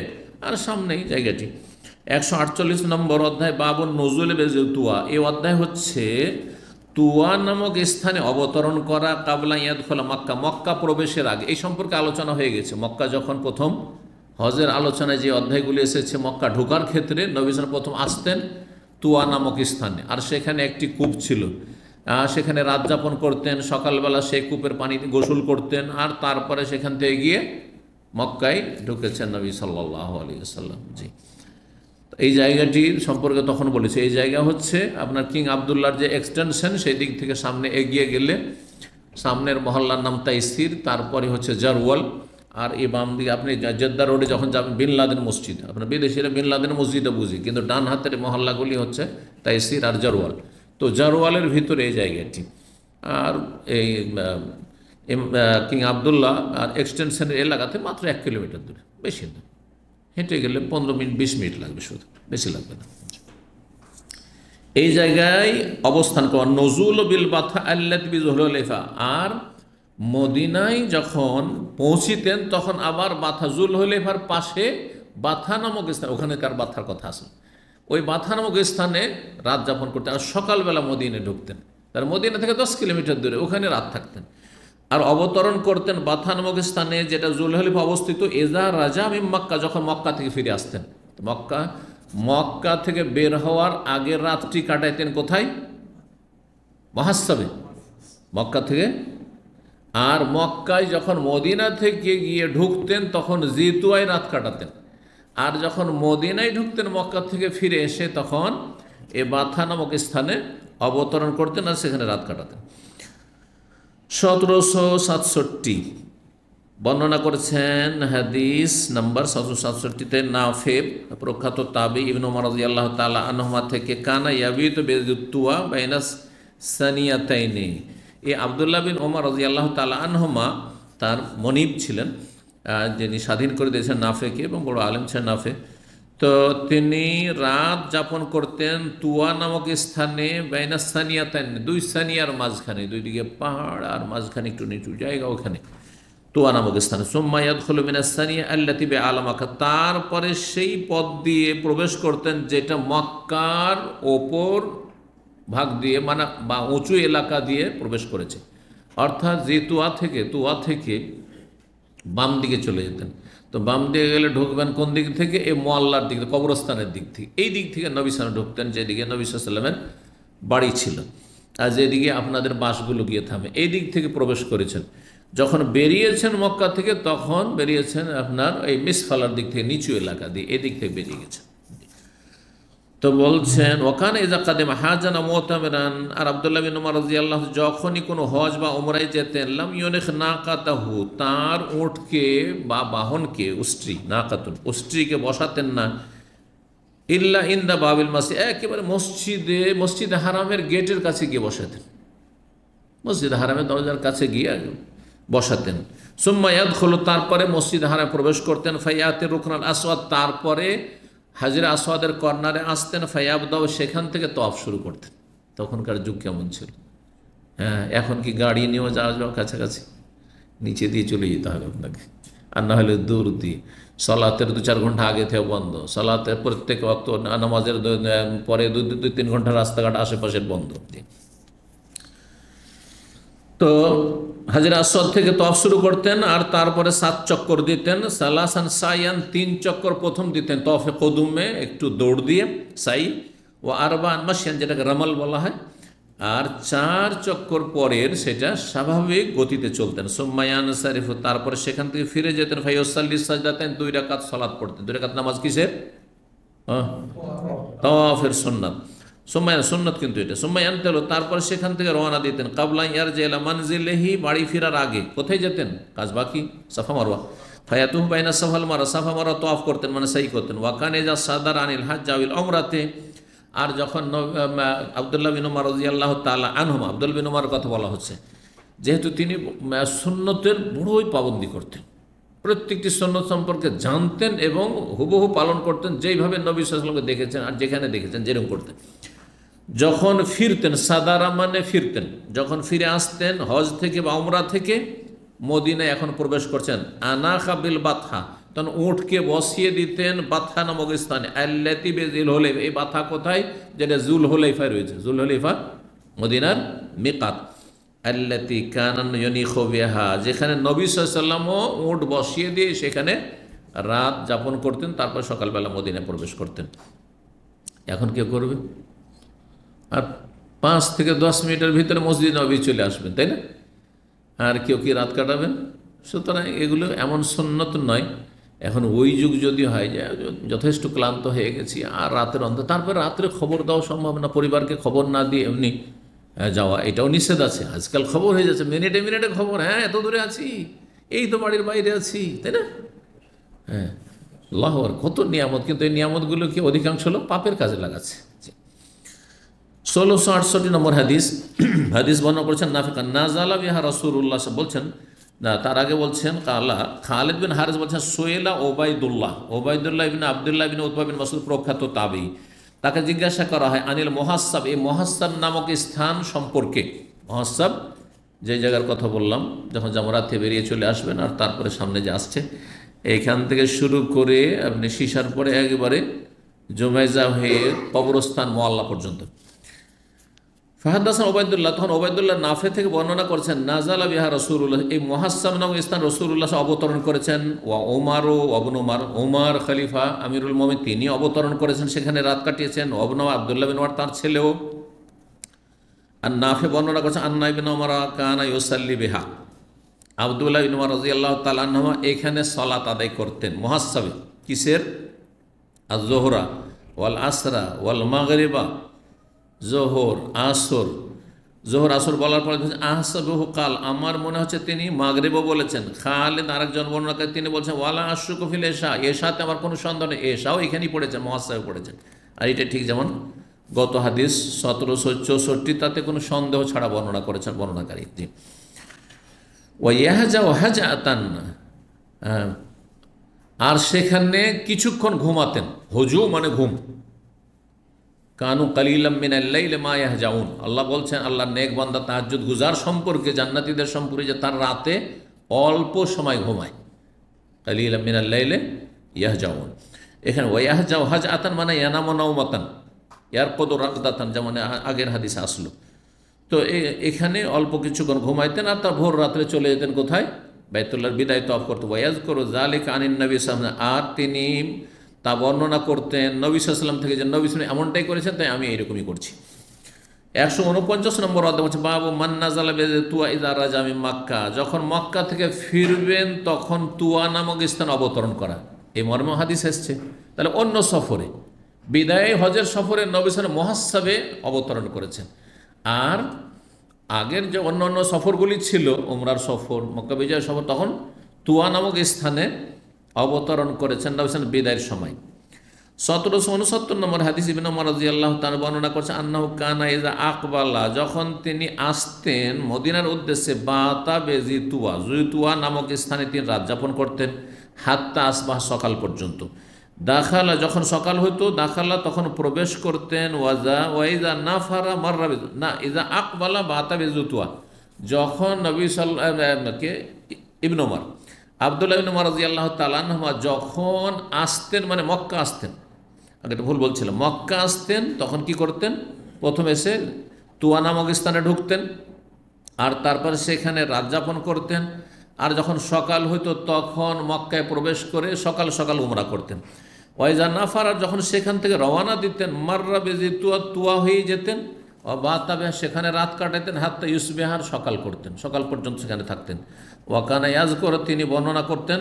আর সামনেই জায়গাটি। 148 নম্বর অধ্যায়, বাবুন নজুল বেজে তুয়া। এই অধ্যায় হচ্ছে তুয়া নামক স্থানে অবতরণ করা, কাবলা ইয়াদখুলা মক্কা, মক্কা প্রবেশের আগে। এই সম্পর্কে আলোচনা হয়ে গেছে। মক্কা যখন প্রথম হজের আলোচনায় যে অধ্যায়গুলি এসেছে, মক্কা ঢোকার ক্ষেত্রে নবী সাল্লাল্লাহু আলাইহি ওয়াসাল্লাম প্রথম আসতেন তুয়া নামক স্থানে, আর সেখানে একটি কূপ ছিল, সেখানে রাত যাপন করতেন, সকালবেলা সেই কূপের পানিতে গোসল করতেন, আর তারপরে সেখান থেকে গিয়ে মক্কায় ঢুকেছেন নবী সাল্লাল্লাহু আলাইহি ওয়াসাল্লাম। জি, এই জায়গাটি সম্পর্কে তখন বলেছে, এই জায়গা হচ্ছে আপনার কিং আবদুল্লাহর যে এক্সটেনশন, সেই দিক থেকে সামনে এগিয়ে গেলে সামনের মহল্লার নাম তাইসির, তারপরে হচ্ছে জারওয়াল, আর এই বাম দিকে আপনি জেদ্দা রোডে যখন যাবেন বিন লাদেন মসজিদ, আপনার বিদেশিরা বিন লাদেন মসজিদে বুঝি, কিন্তু ডান হাতের মহল্লাগুলি হচ্ছে তাইসির আর জারওয়াল। তো জারওয়ালের ভিতরে এই জায়গাটি, আর এই কিং আবদুল্লাহ আর এক্সটেনশনের এলাকাতে মাত্র 1 কিলোমিটার দূরে, বেশি দূর, হেঁটে গেলে 15 মিনিট 20 মিনিট লাগবে, শুধু বেশি লাগবে না। এই জায়গায় অবস্থান করা নজুল বিল বাথা আল্লাতি বিজুলহুলাইফা, আর মদিনায় যখন পৌঁছিতেন তখন আবার বাথা জুলহুলাইফার পাশে বাথা নামক স্থান, ওখানেকার বাথার কথা আছে, ওই বাথা নামক স্থানে রাত যাপন করতেন, আর সকালবেলা মদিনায় ঢুকতেন। তার মদিনা থেকে 10 কিলোমিটার দূরে, ওখানে রাত থাকতেন, আর অবতরণ করতেন বাথা নামক স্থানে, যেটা জুলহুলাইফা অবস্থিত। এজা রাজা মিন মক্কা, যখন মক্কা থেকে ফিরে আসতেন, মক্কা থেকে বের হওয়ার আগের রাতটি কাটাইতেন কোথায়? মুহাসসাবে, মক্কা থেকে। আর মক্কায় যখন মদিনা থেকে গিয়ে ঢুকতেন তখন জিতুয়ায় রাত কাটাতেন, আর যখন মদিনায় ঢুকতেন মক্কা থেকে ফিরে এসে তখন এ বাথা নামক স্থানে অবতরণ করতেন আর সেখানে রাত কাটাতেন। 1767 বর্ণনা করেছেন হাদিস নাম্বার 767-তে নাফে, প্রখ্যাত তাবি, ইবনে ওমর রাদিয়াল্লাহু তাআলা আনহুমা থেকে, কানা ইয়াবিতু বিতুয়া বাইনা সানিয়াতাইনি। এই আব্দুল্লাহ বিন ওমর রাদিয়াল্লাহু তাআলা আনহুমা তার মনিব ছিলেন, যিনি স্বাধীন করে দিয়েছেন নাফেকে, এবং বড় আলেম ছিলেন নাফে। তো তিনি রাত যাপন করতেন তুয়া নামক স্থানে, বাইনা সানিয়াতাইন, 2 সানিয়ার মাঝখানে, 2 দিকে পাহাড় আর মাঝখানে একটু নিচু জায়গা, ওখানে তুয়া নামক স্থানে। সুম্মা ইয়াদখুলু মিনাস সানিয়া আল্লাতি বিআলা মক্কা, তারপরে সেই পথ দিয়ে প্রবেশ করতেন যেটা মক্কার ওপর ভাগ দিয়ে, মানে বা উঁচু এলাকা দিয়ে প্রবেশ করেছে, অর্থাৎ যে তুয়া থেকে বাম দিকে চলে যেতেন। তো বাম দিকে গেলে ঢুকবেন কোন দিক থেকে? এই মোয়াল্লার দিক থেকে, কবরস্থানের দিক থেকে। এই দিক থেকে নবী সাল্লাল্লাহু আলাইহি ওয়াসাল্লাম ঢুকতেন, যেদিকে নবী সাল্লাল্লাহু আলাইহি ওয়াসাল্লামের বাড়ি ছিল, আর যেদিকে আপনাদের বাসগুলো গিয়ে থামে, এই দিক থেকে প্রবেশ করেছেন। যখন বেরিয়েছেন মক্কা থেকে তখন বেরিয়েছেন আপনার এই মিসফালার দিক থেকে, নিচু এলাকা দিয়ে, এদিক থেকে বেরিয়ে গেছেন। তো বলছেন ওখানে ইজা কাদেম হাজানা মুতামিরান, আর আব্দুল্লাহ বিন উমর রাদিয়াল্লাহু যখনই কোনো হজ বা উমরায় যেতেন, লাম ইউনিখ নাকাতাহু, তার উটকে বা বাহনকে, উষ্ট্রি, নাকাতুন উষ্ট্রিকে বসাতেন না, ইল্লা ইন্দা বাবিল মাসজিদ, একেবারে মসজিদে হারামের গেটের কাছে গিয়ে বসাতেন, মসজিদ হারামের দরজার কাছে গিয়ে বসাতেন। সুম্মা ইয়াদখুলু, তারপরে মসজিদ হারামে প্রবেশ করতেন, ফায়াতে রুকনাল আসওয়াদ, তারপরে হাজরে আসওয়াদের কর্নারে আসতেন, ফায়াবদাও, সেখান থেকে তওয়াফ শুরু করতেন। তখনকার যুগ কেমন ছিল? হ্যাঁ, এখন কি গাড়ি নিয়েও যাওয়া যাওয়া কাছাকাছি, নিচে দিয়ে চলে যেতে হবে আপনাকে, আর না হলে দূর দিয়ে। সালাতের 2-4 ঘন্টা আগে থেকে বন্ধ, সালাতের প্রত্যেক ওয়াক্ত নামাজের পরে 2-3 ঘন্টা রাস্তাঘাট আশেপাশের বন্ধ। তো হাজরে আসওয়াদ থেকে তওয়াফ শুরু করতেন, আর তারপরে 7 চক্কর দিতেন, সালাসান সাইয়ান, 3 চক্কর প্রথম দিতেন তওয়াফে কদুমে, একটু দৌড় দিয়ে সাই, ও আরবান মাশিয়ান, যেটাকে রামাল বলা হয়, আর 4 চক্কর পরের সেটা স্বাভাবিক গতিতে চলতেন। সুম্মায়ান সারিফু, তারপরে সেখান থেকে ফিরে যেতেন, ফাইয়ুসাল্লি সাজদাতেন, 2 রাকাত সালাত পড়তেন। 2 রাকাত নামাজ কিসের? তাওয়াফের সুন্নাত। সুম্মায়ান সুন্নাত কিন্তু এটা। সুম্মায়ান তেল, তারপরে সেখান থেকে রওনা দিতেন, কাবলা ইয়ারজি ইলা মানজিলিহি, বাড়ি ফেরার আগে। কোথায় যেতেন? কাজ বাকি, সাফা মারওয়া। ফায়াতুহু বাইনা সাফাল মারওয়া, সাফা মারওয়া তওয়াফ করতেন, মানে সাই করতেন। ওয়াকানে যা সাদার আনিল হাজ্জ আওয়াল উমরাতে, আর যখন আব্দুল্লাহ বিন উমর রাদিয়াল্লাহু তাআলা আনহুমা, আব্দুল বিন উমরের কথা বলা হচ্ছে, যেহেতু তিনি সুন্নতের বড়ই পাবন্দি করতেন, প্রত্যেকটি সুন্নত সম্পর্কে জানতেন এবং হুবহু পালন করতেন, যেইভাবে নবী সাল্লাল্লাহু আলাইহি ওয়াসাল্লামকে দেখেছেন আর যেখানে দেখেছেন যেরকম করতেন। যখন ফিরতেন, সাদারা মানে ফিরতেন, যখন ফিরে আসতেন হজ থেকে বা উমরা থেকে, মদিনায় এখন প্রবেশ করছেন, আনাখা বিল বাতহা, তখন উটকে বসিয়ে দিতেন বাতহা নামক স্থানে, আল্লাতি বিল হুলাইফা। এই বাতহা কোথায়? যেটা জুল হুলাইফায় রয়েছে, জুল হুলাইফা মদিনার মিকাত, আল্লাতি কানান ইয়ানিখু বিহা, যেখানে নবী সাল্লাল্লাহু আলাইহি ওয়াসাল্লামও উট বসিয়ে দিয়ে সেখানে রাত যাপন করতেন, তারপর সকালবেলা মদিনায় প্রবেশ করতেন। এখন কে করবে? আর 5 থেকে 10 মিনিটের ভিতরে মসজিদ নবী চলে আসবেন, তাই না? আর কেউ কি রাত কাটাবেন? সুতরাং এগুলো এমন সুন্নত নয়। এখন ওই যুগ যদি হয় যে যথেষ্ট ক্লান্ত হয়ে গেছি আর রাতের অন্ত, তারপরে রাত্রে খবর দেওয়া সম্ভব না, পরিবারকে খবর না দিয়ে এমনি যাওয়া, এটাও নিষেধ আছে। আজকাল খবর হয়ে যাচ্ছে, মিনিটে মিনিটে খবর, হ্যাঁ এত দূরে আছি, এই তো বাড়ির বাইরে আছি, তাই না? হ্যাঁ, আল্লাহর কত নিয়ামত, কিন্তু এই নিয়ামতগুলোকে অধিকাংশ লোক পাপের কাজে লাগাচ্ছে। 1668 নম্বর হাদিস, হাদিস বর্ণনা করেছেন নাফিকান, নাজালা বিহা রাসূলুল্লাহ, বলছেন না, তার আগে বলছেন কালা, খালিদ বিন হারিস বলছেন, সোয়েলা ওবায়দুল্লাহ ইবনে আব্দুল্লাহ ইবনে উতবা বিন মাসউদ, প্রখ্যাত তাবী, তাকে জিজ্ঞাসা করা হয় আনিল মুহাসসাব, এই মুহাসসাব নামক স্থান সম্পর্কে। মুহাসসাব যে জায়গার কথা বললাম, যখন জামরাত থেকে বেরিয়ে চলে আসবেন আর তারপরে সামনে যে আসছে, এইখান থেকে শুরু করে আপনি শিশার পরে একেবারে জুমাইজা হয়ে কবরস্থান মোয়াল্লা পর্যন্ত। ফাহাদাসান ওবায়দুল্লাহ, তখন ওবায়দুল্লাহ নাফে থেকে বর্ণনা করেছেন, নাজালা বিহা রাসূলুল্লাহ, এই মুহাসসাব নামক স্থান রাসূলুল্লাহ অবতরণ করেছেন। ওয়া ওমারও অবন ওমর, ওমর খলিফা আমিরুল মুমিনিন, তিনি অবতরণ করেছেন, সেখানে রাত কাটিয়েছেন। অবন আব্দুল্লাহ বিন ওমর, তার ছেলেও। আর নাফে বর্ণনা করেছেন, আন্না ইবনে ওমর কানা ইউসাল্লি বিহা, আব্দুল্লাহ বিন ওমর রাদিয়াল্লাহু তাআলা আনহু এখানে সালাত আদায় করতেন। মুহাসসাবে কিসের? আয-যুহরা ওয়াল আসরা ওয়াল মাগরিবা, জোহর আসর, জোহর আসর বলার পরে আহসাবুহু কাল, আমার মনে হচ্ছে তিনি মাগরিবও বলেছেন। খালিদ আরেকজন বর্ণনাকারী, তিনি বলছেন ওয়ালা আশুকু ফিল ইশা, এশাতে আমার কোনো সন্দেহ নেই, এশাও এখানেই পড়েছেন, মুহাসসাবে পড়েছেন। আর এটা ঠিক যেমন গত হাদিস 1764, তাতে কোনো সন্দেহ ছাড়া বর্ণনা করেছেন বর্ণনাকারী। জি, ওয়াইয়াহজা হাজাতান, আর সেখানে কিছুক্ষণ ঘুমাতেন। হুজু মানে ঘুম। কানু কালিলাম মিনাল লাইলি মা ইয়াহজাউন, আল্লাহ বলছেন, আল্লাহ নেক বান্দা তাহাজ্জুদ গুজার সম্পর্কে, জান্নাতীদের সম্পর্কে, যে তার রাতে অল্প সময় ঘুমায়। কালিলাম মিনাল লাইলি ইয়াহজাউন, এখানে ওয়াইয়াহজাউ হাজআতান মানে ইয়ানামু নাওমাতান, ইয়ারকুদু রাকদাতান, যেমন আগের হাদিসে আসলো। তো এখানে অল্প কিছুক্ষণ ঘুমাইতেন, আর তার ভোর রাত্রে চলে যেতেন কোথায়? বাইতুল্লাহর বিদায় তওয়াফ করতে। ওয়ায়াজকুরু যালিকা আনিন নবী সাল্লাল্লাহু আলাইহি ওয়াসাল্লাম, আর তিনি তা বর্ণনা করতেন নবী সাল্লাল্লাহু আলাইহি ওয়াসাল্লাম থেকে, যে নবী সাল্লাল্লাহু আলাইহি ওয়াসাল্লাম এমনটাই করেছেন, তাই আমি এইরকমই করছি। 149 নম্বর অধ্যায় হচ্ছে বাবু মান্নাজালা বেজে তুয়া ইদা রাজা মিন মক্কা, যখন মক্কা থেকে ফিরবেন তখন তুয়া নামক স্থান অবতরণ করা, এই মর্ম হাদিস এসছে। তাহলে অন্য সফরে, বিদায় হজের সফরে নবী সাল্লাল্লাহু মুহাসসাবে অবতরণ করেছেন। আর আগের যে অন্য অন্য সফরগুলি ছিল, উমরার সফর, মক্কা বিজয় সফর, তখন তুয়া নামক স্থানে অবতরণ করেছেন নবী সাল্লাল্লাহু বিদায়ের সময়। 1769 নম্বর হাদিস ইবনে ওমর রাদিয়াল্লাহু তাআলা বর্ণনা করছে আন্নাহু কানা ইযা আকবালা, যখন তিনি আসতেন মদিনার উদ্দেশ্যে, বাতা বেজিতুয়া, জুতুয়া নামক স্থানে তিনি রাত যাপন করতেন, হাত্তা আসবাহ, সকাল পর্যন্ত। দাখালা, যখন সকাল হতো, দাখালা তখন প্রবেশ করতেন, ওয়াইজা নাফারা মাররা না ইজা আকবালা বাতা বেজুতুয়া, যখন নবী সাল্লাল্লাহু ইবনে ওমর আব্দুল্লাহ ইবনে ওমর রাদিয়াল্লাহু তাআলা আনহুমা যখন আসতেন, মানে মক্কা আসতেন, আগে তো ভুল বলছিলাম, মক্কা আসতেন তখন কি করতেন, প্রথম এসে তুয়া নামক স্থানে ঢুকতেন, আর তারপর সেখানে রাত যাপন করতেন, আর যখন সকাল হইতো তখন মক্কায় প্রবেশ করে সকাল সকাল উমরা করতেন। ওয়াইজা নাফারা, যখন সেখান থেকে রওনা দিতেন, মাররা বেজি তুয়া, তুয়া হয়ে যেতেন, বাতাবে, সেখানে রাত কাটাতেন, হাত্তা ইউসবিহার, সকাল করতেন, সকাল পর্যন্ত সেখানে থাকতেন। ওয়াকানা ইয়াজকুর, তিনি বর্ণনা করতেন,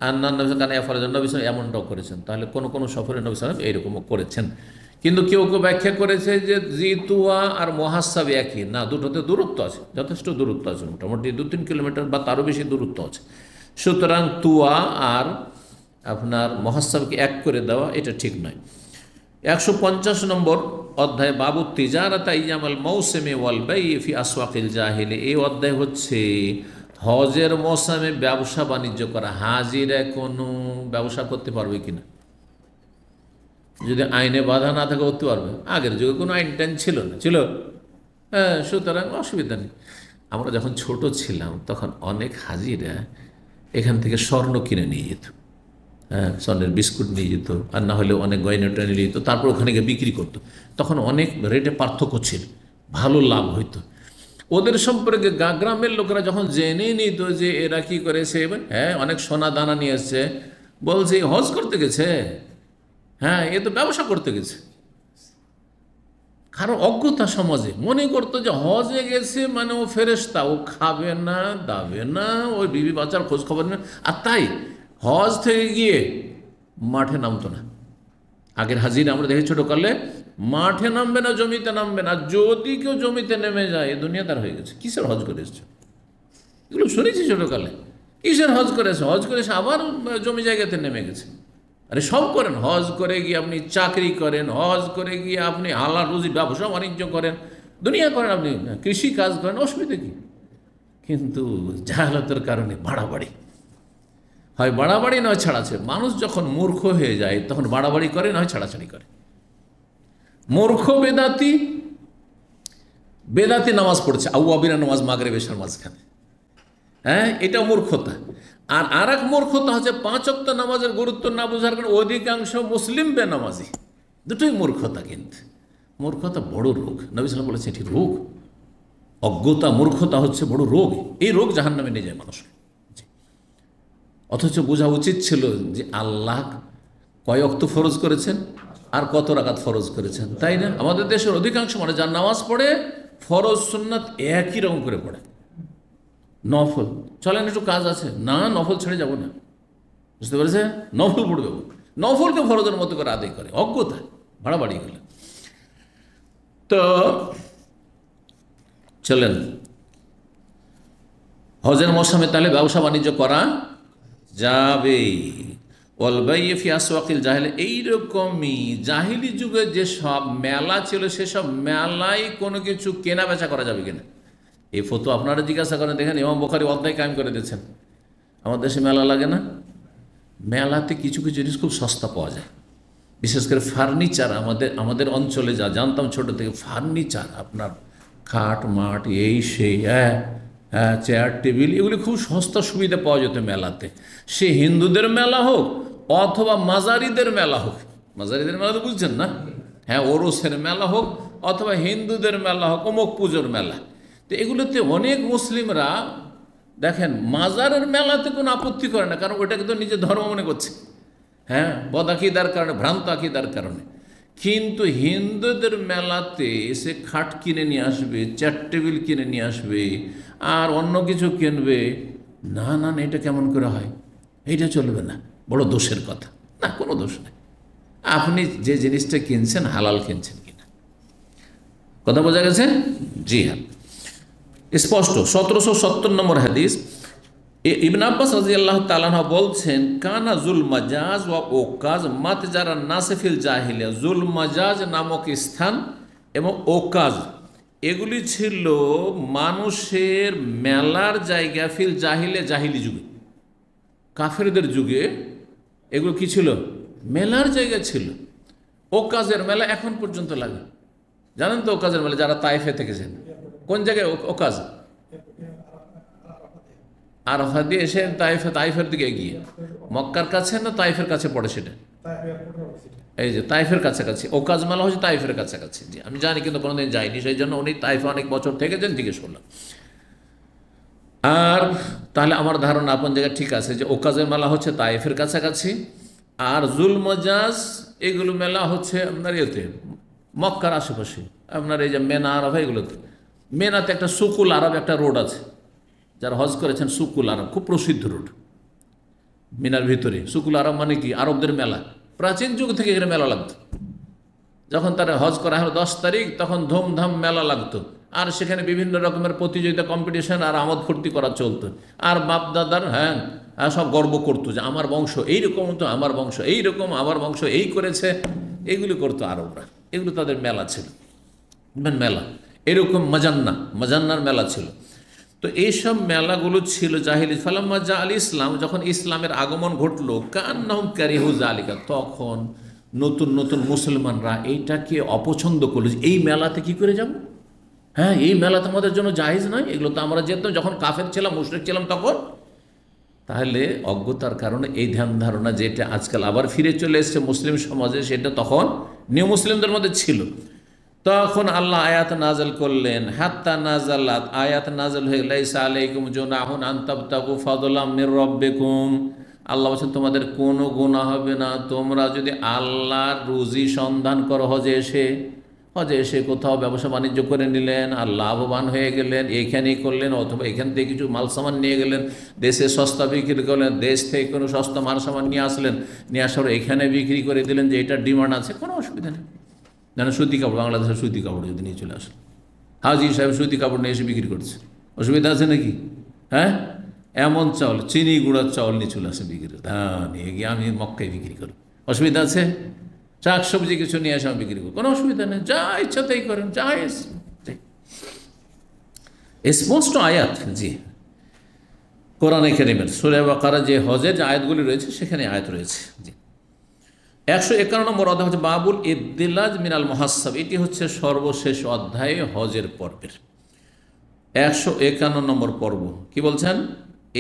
আন্না নবী কানা ইয়াফালু, নবী সাল্লাল্লাহু এমনটাও করেছেন। তাহলে কোন কোন সফরে নবী সাল্লাল্লাহু এইরকমও করেছেন। কিন্তু কেউ কেউ ব্যাখ্যা করেছে যে জিতুয়া আর মুহাসসাব একই না, দুটোতে দূরত্ব আছে, যথেষ্ট দূরত্ব আছে, মোটামুটি 2-3 কিলোমিটার বা তারও বেশি দূরত্ব আছে। সুতরাং তুয়া আর আপনার মুহাসসাবকে এক করে দেওয়া এটা ঠিক নয়। 150 নম্বর অধ্যায় বাবু তিজারাত আইয়ামাল মৌসুমে ওয়াল বাই ফি আসওয়াকিল জাহিলি, এই অধ্যায় হচ্ছে হজের মৌসুমে ব্যবসা বাণিজ্য করা। হাজিরা কোনো ব্যবসা করতে পারবে কিনা, যদি আইনে বাধা না থাকে করতে পারবে। আগের যুগে কোনো আইন টাইন ছিল না, ছিল, হ্যাঁ, সুতরাং অসুবিধা নেই। আমরা যখন ছোট ছিলাম তখন অনেক হাজিরা এখান থেকে স্বর্ণ কিনে নিয়ে যেত, হ্যাঁ, স্বর্ণের বিস্কুট নিয়ে যেত, আর না হলে অনেক গয়নাটা নিয়ে যেত, তারপর ওখানে গিয়ে বিক্রি করতো। তখন অনেক রেটে পার্থক্য ছিল, ভালো লাভ হইতো। ওদের সম্পর্কে গ্রামের লোকেরা যখন জেনে নিত যে এরা কি করেছে, হ্যাঁ, অনেক সোনা দানা নিয়ে এসছে, বলছে হজ করতে গেছে, হ্যাঁ, এ তো ব্যবসা করতে গেছে। কারণ অজ্ঞতা সমাজে মনে করতো যে হজে গেছে মানে ও ফেরেশতা, ও খাবে না, দাবে না, ওই বিবি বাচ্চার খোঁজ খবর না, আর তাই হজ থেকে গিয়ে মাঠে নামতো না। আগের হাজির আমরা দেখি ছোটোকালে মাঠে নামবে না, জমিতে নামবে না। যদি কেউ জমিতে নেমে যায় এ দুনিয়াদার হয়ে গেছে। কিসের হজ করে এসছে, এগুলো শুনেছি ছোটোকালে। কিসের হজ করেছে, হজ করেছে আবার জমি জায়গাতে নেমে গেছে। আরে সব করেন, হজ করে গিয়ে আপনি চাকরি করেন, হজ করে গিয়ে আপনি হালাল রুজি ব্যবসা বাণিজ্য করেন, দুনিয়া করেন, আপনি কৃষি কাজ করেন, অসুবিধা কি? কিন্তু জাহালতের কারণে বাড়াবাড়ি হয়, বাড়াবাড়ি নয় ছাড়াছাড়ি। মানুষ যখন মূর্খ হয়ে যায় তখন বাড়াবাড়ি করে, নয় ছাড়াছাড়ি করে। মূর্খ বেদাতি, বেদাতি নামাজ পড়ছে আউয়াবিনা নামাজ মাগরিব এশার মাঝখানে, হ্যাঁ, এটা মূর্খতা। আর আরেক মূর্খতা হচ্ছে 5 ওয়াক্ত নামাজের গুরুত্ব না বোঝার কারণে অধিকাংশ মুসলিম বেনামাজি। দুটোই মূর্খতা, কিন্তু মূর্খতা বড় রোগ। নবী সাল্লাল্লাহু বলেছেন এটি রোগ, অজ্ঞতা, মূর্খতা হচ্ছে বড় রোগ। এই রোগ জাহান্নামে নিয়ে যায় মানুষকে। অথচ বোঝা উচিত ছিল যে আল্লাহ কয় ওয়াক্ত ফরজ করেছেন আর কত রাকাত ফরজ করেছেন, তাই না? আমাদের দেশের অধিকাংশ মানুষ যার নামাজ পড়ে ফরজ সুন্নাত একই রকম করে পড়ে। নফল চলেন, একটু কাজ আছে, না নফল ছেড়ে যাব না, বুঝতে পেরেছে, নফল পড়বে, নফলকে ফরজের মতো করে আদায় করে। অজ্ঞতা, বাড়াবাড়ি গেলে। তো চলেন, হজের মৌসুমে তাহলে ব্যবসা বাণিজ্য করা যাবে। অলবাইফি আসওয়াকিল জাহিল, এইরকমই জাহিলি যুগে যেসব মেলা ছিল সেসব মেলায় কোনো কিছু কেনা বেচা করা যাবে কিনা, এই ফটো আপনারা জিজ্ঞাসা করেন। দেখেন ইমাম বুখারী অধ্যায় কায়েম করে দিয়েছেন। আমার দেশে মেলা লাগে না? মেলাতে কিছু কিছু জিনিস খুব সস্তা পাওয়া যায়, বিশেষ করে ফার্নিচার। আমাদের অঞ্চলে যা জানতাম ছোটো থেকে, ফার্নিচার, আপনার খাট মাট এই সেই, হ্যাঁ, চেয়ার টেবিল, এগুলি খুব সস্তা সুবিধা পাওয়া যেত মেলাতে। সে হিন্দুদের মেলা হোক অথবা মাজারিদের মেলা হোক, মাজারিদের মেলা তো বুঝছেন না, হ্যাঁ, ওরসের মেলা হোক অথবা হিন্দুদের মেলা হোক, অমুক পুজোর মেলা। তো এগুলোতে অনেক মুসলিমরা দেখেন মাজারের মেলাতে কোনো আপত্তি করে না, কারণ ওটাকে তো নিজের ধর্ম মনে করছে, হ্যাঁ, বদ আকিদার কারণে, ভ্রান্ত আকিদার কারণে। কিন্তু হিন্দুদের মেলাতে এসে খাট কিনে নিয়ে আসবে, চেয়ার টেবিল কিনে নিয়ে আসবে, আর অন্য কিছু কিনবে, না না না, এটা কেমন করে হয়, এইটা চলবে না, বড় দোষের কথা। না, কোনো দোষ নেই, আপনি যে জিনিসটা কিনছেন হালাল কিনছেন কিনা। কথা বোঝা গেছে? জি হ্যাঁ, স্পষ্ট। 1770 নম্বর হাদিস, ইবনে আব্বাস রাদিয়াল্লাহু তাআলা আনহু বলছেন, কানা জুল মাজাজ ওয়া ওকাজ মাতজারা নাসিফিল জাহিলিয়া। জুল মাজাজ নামক স্থান এবং ওকাজ, এগুলি ছিল মানুষের মেলার জায়গা ফিল জাহিলিয়া, জাহিলি যুগে, কাফেরদের যুগে এগুলো কি ছিল? মেলার জায়গা ছিল। ওকাজের মেলা এখন পর্যন্ত লাগে, জানেন তো? ওকাজের মেলা যারা তাইফে থেকেছেন, কোন জায়গায় ওকাজ? আরাফা দিয়ে এসে তাইফের দিকে এগিয়ে, মক্কার কাছে না তাইফের কাছে পড়ে সেটা? এই যে তাইফের কাছাকাছি ওকাজ মেলা হচ্ছে, তাইফের কাছাকাছি। জি, আমি জানি, কিন্তু কোনোদিন যাইনি, সেই জন্য উনি তাইফে অনেক বছর থেকেছেন, জিজ্ঞেস করলাম। আর তাহলে আমার ধারণা আপন জায়গায় ঠিক আছে যে ওকাজের মেলা হচ্ছে তাইফের কাছাকাছি, আর জুল মজাজ এগুলো মেলা হচ্ছে আপনার ইয়েতে মক্কার আশেপাশে, আপনার এই যে মেনা আরব, এগুলোতে। মেনাতে একটা সুকুল আরব একটা রোড আছে, যারা হজ করেছেন, সুকুল আরব খুব প্রসিদ্ধ রোড মিনার ভিতরে। সুকুল আরব মানে কি? আরবদের মেলা, প্রাচীন যুগ থেকে এখানে মেলা লাগতো। যখন তারা হজ করা হলো 10 তারিখ, তখন ধুমধাম মেলা লাগতো, আর সেখানে বিভিন্ন রকমের প্রতিযোগিতা, কম্পিটিশন আর আমোদ ফুর্তি করা চলতো। আর বাপদাদার সব গর্ব করতো যে আমার বংশ এইরকম, তো আমার বংশ এইরকম, আমার বংশ এই করেছে, এগুলি করতো আরবরা। এগুলো তাদের মেলা ছিল, মেলা এরকম মাজান্নার মেলা ছিল। তো এইসব মেলাগুলো ছিল জাহিলি। ফালাম্মা জা আল ইসলাম, যখন ইসলামের আগমন ঘটলো, কান্নাহুম কারিহু যালিকা, তখন নতুন নতুন মুসলমানরা এইটাকে অপছন্দ করলো। এই মেলাতে কি করে যাব? হ্যাঁ, এই মেলা তো আমাদের জন্য জায়েজ নয়, এগুলো তো আমরা যেতাম যখন কাফের ছিলাম, মুশরিক ছিলাম তখন। তাহলে অজ্ঞতার কারণে এই ধ্যান ধারণা যেটা আজকাল আবার ফিরে চলে এসছে মুসলিম সমাজে, সেটা তখন নিউ মুসলিমদের মধ্যে ছিল। তখন আল্লাহ আয়াত নাজল করলেন, হাত্তা নাজালাত, আয়াত নাজল হয়ে লাইসা আলাইকুম জুনাহুন আন তাবতাগু ফাদলাম মির রাব্বিকুম। আল্লাহ বলছেন তোমাদের কোনো গুনাহ হবে না, তোমরা যদি আল্লাহর রুজি সন্ধান করো। হজে এসে কোথাও ব্যবসা বাণিজ্য করে নিলেন, আর লাভবান হয়ে গেলেন, এইখানেই করলেন, অথবা এখান থেকে কিছু মাল সামান নিয়ে গেলেন, দেশে সস্তা বিক্রি করলেন, দেশ থেকে কোনো সস্তা মাল সামান নিয়ে আসলেন, নিয়ে আসার এখানে বিক্রি করে দিলেন যে এটার ডিমান্ড আছে, কোনো অসুবিধা নেই। যেন সুতি কাপড়, বাংলাদেশের সুতি কাপড় যদি নিয়ে চলে আসেন, হাজি সাহেব সুতি কাপড় নিয়ে এসে বিক্রি করছে, অসুবিধা আছে নাকি? হ্যাঁ, এমন চাউল, চিনি গুঁড়ার চাউল নিয়ে চলে আসে বিক্রি করতে, হ্যাঁ নিয়ে গিয়ে আমি মক্কায় বিক্রি করি, অসুবিধা আছে? শাক সবজি কিছু নিয়ে আসে আমি বিক্রি করি, কোনো অসুবিধা নেই, যা ইচ্ছা তাই করেন, যা স্পষ্ট আয়াত। জি, কোরআনে কারীমের সূরা বাকারা যে হজের যে আয়াতগুলি রয়েছে সেখানে আয়াত রয়েছে। জি, 151 নম্বর অধ্যায় হচ্ছে বাবুল ইদ্দিলাজ মিনাল মুহাসাব। এটি হচ্ছে সর্বশেষ অধ্যায় হজের পর্বের 151 নম্বর পর্ব। কি বলছেন?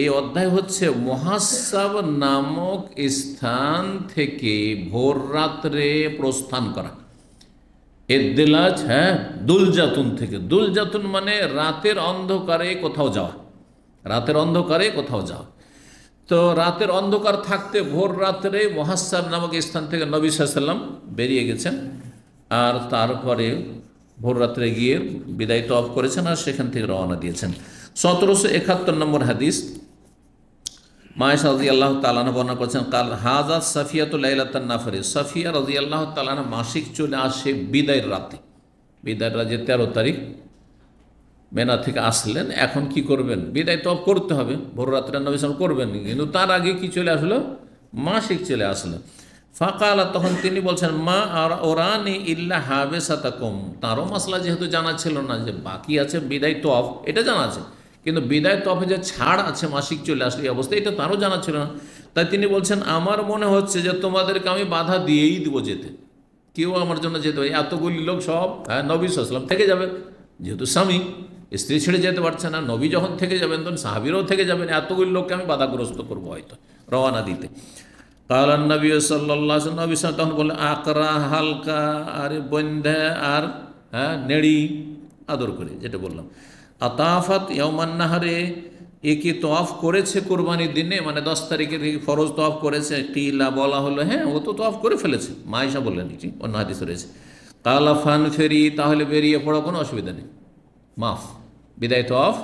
এই অধ্যায় হচ্ছে মুহাসাব নামক স্থান থেকে ভোর রাত্রে প্রস্থান করা। ইদ্দিলাজ, হ্যাঁ, দুলজাতুন থেকে। দুলজাতুন মানে রাতের অন্ধকারে কোথাও যাওয়া, রাতের অন্ধকারে কোথাও যাওয়া। তো রাতের অন্ধকার থাকতে ভোর রাত্রে মুহাসাব নামক স্থান থেকে নবী সাল্লাল্লাহু আলাইহি ওয়াসাল্লাম বেরিয়ে গেছেন, আর তারপরে ভোর রাত্রে গিয়ে বিদায় তওয়াফ করেছেন, আর সেখান থেকে রওনা দিয়েছেন। 1771 নম্বর হাদিস, মা আয়েশা রাদিয়াল্লাহু তাআলা আনহা বর্ণনা করেছেন, কাল হাযাত সাফিয়াতু লাইলাতান নাফরি। সাফিয়া রাদিয়াল্লাহু তাআলা আনহা মাসিক চলে আসে বিদায়ের রাতে, বিদায়ের রাতে 13 তারিখ মেনা থেকে আসলেন। এখন কি করবেন? বিদায় তো করতে হবে, ভোর রাত্রে নবী সাল্লাল্লাহু আলাইহি ওয়াসাল্লাম করবেন, কিন্তু তার আগে কি চলে আসলো? মাসিক চলে আসলো। ফাকালা, তখন তিনি বলছেন, মা আর ওরানি ইল্লা হাবেসাতাকুম। তারও মাসলা যেহেতু জানা ছিল না যে বাকি আছে বিদায় তওয়াফ, এটা জানা আছে, কিন্তু বিদায় তওয়াফে যে ছাড় আছে মাসিক চলে আসলে এই অবস্থা, এটা তারও জানা ছিল না। তাই তিনি বলছেন, আমার মনে হচ্ছে যে তোমাদেরকে আমি বাধা দিয়েই দিব যেতে, কেউ আমার জন্য যেতে হবে, এতগুলি লোক সব নবী সাল্লাল্লাহু আলাইহি ওয়াসাল্লাম থেকে যাবে, যেহেতু স্বামী স্ত্রী ছেড়ে যেতে পারছে না, নবী যখন থেকে যাবেন তখন সাহাবীরাও থেকে যাবেন, এতগুলি লোককে আমি বাধাগ্রস্ত করবো হয়তো রওনা দিতে। কালান নবী সাল্লাল্লাহু আলাইহি ওয়াসাল্লাম, নবী সাল্লাল্লাহু আলাইহি ওয়াসাল্লাম তখন বললেন, আকরা হালকা, আর বন্ধে, আর নেড়ি আদর করে, যেটা বললাম। আতাফাত ইয়াউমান নাহারে, এ কি তওয়াফ করেছে কোরবানির দিনে, মানে 10 তারিখের ফরজ তওয়াফ করেছে? কিলা, বলা হলো হ্যাঁ ও তো তওয়াফ করে ফেলেছে। মা আয়েশা বললেন, এটি অন্য হাদিসে রয়েছে। কালা ফান ফেরি, তাহলে বেরিয়ে পড়ো, কোনো অসুবিধা নেই, মাফ। বিদায় তওয়াফ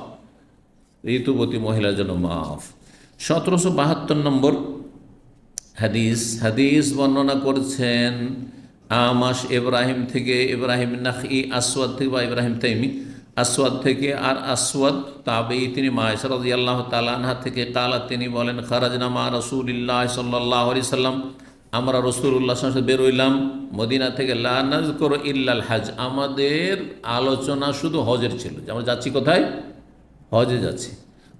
ঋতুবতী মহিলার জন্য মাফ। 1772 নম্বর হাদিস বর্ণনা করছেন আমাশ ইব্রাহিম থেকে, ইব্রাহিম নাখই আসওয়াদ থেকে বা ইব্রাহিম তাইমি আসওয়াদ থেকে, আর আসওয়াদ তাবেঈ, তিনি মা আয়েশা রাদিয়াল্লাহু তাআলা আনহা থেকে, কালা, তিনি বলেন, খারাজনা মা রাসূলিল্লাহ সাল্লাল্লাহু আলাইহি সাল্লাম, আমরা রাসূলুল্লাহ সাল্লাল্লাহু আলাইহি ওয়াসাল্লাম বেরোইলাম মদিনা থেকে, লা নাযকুরু ইল্লাল হজ, আমাদের আলোচনা শুধু হজের ছিল, যে আমরা যাচ্ছি কোথায়, হজে যাচ্ছি।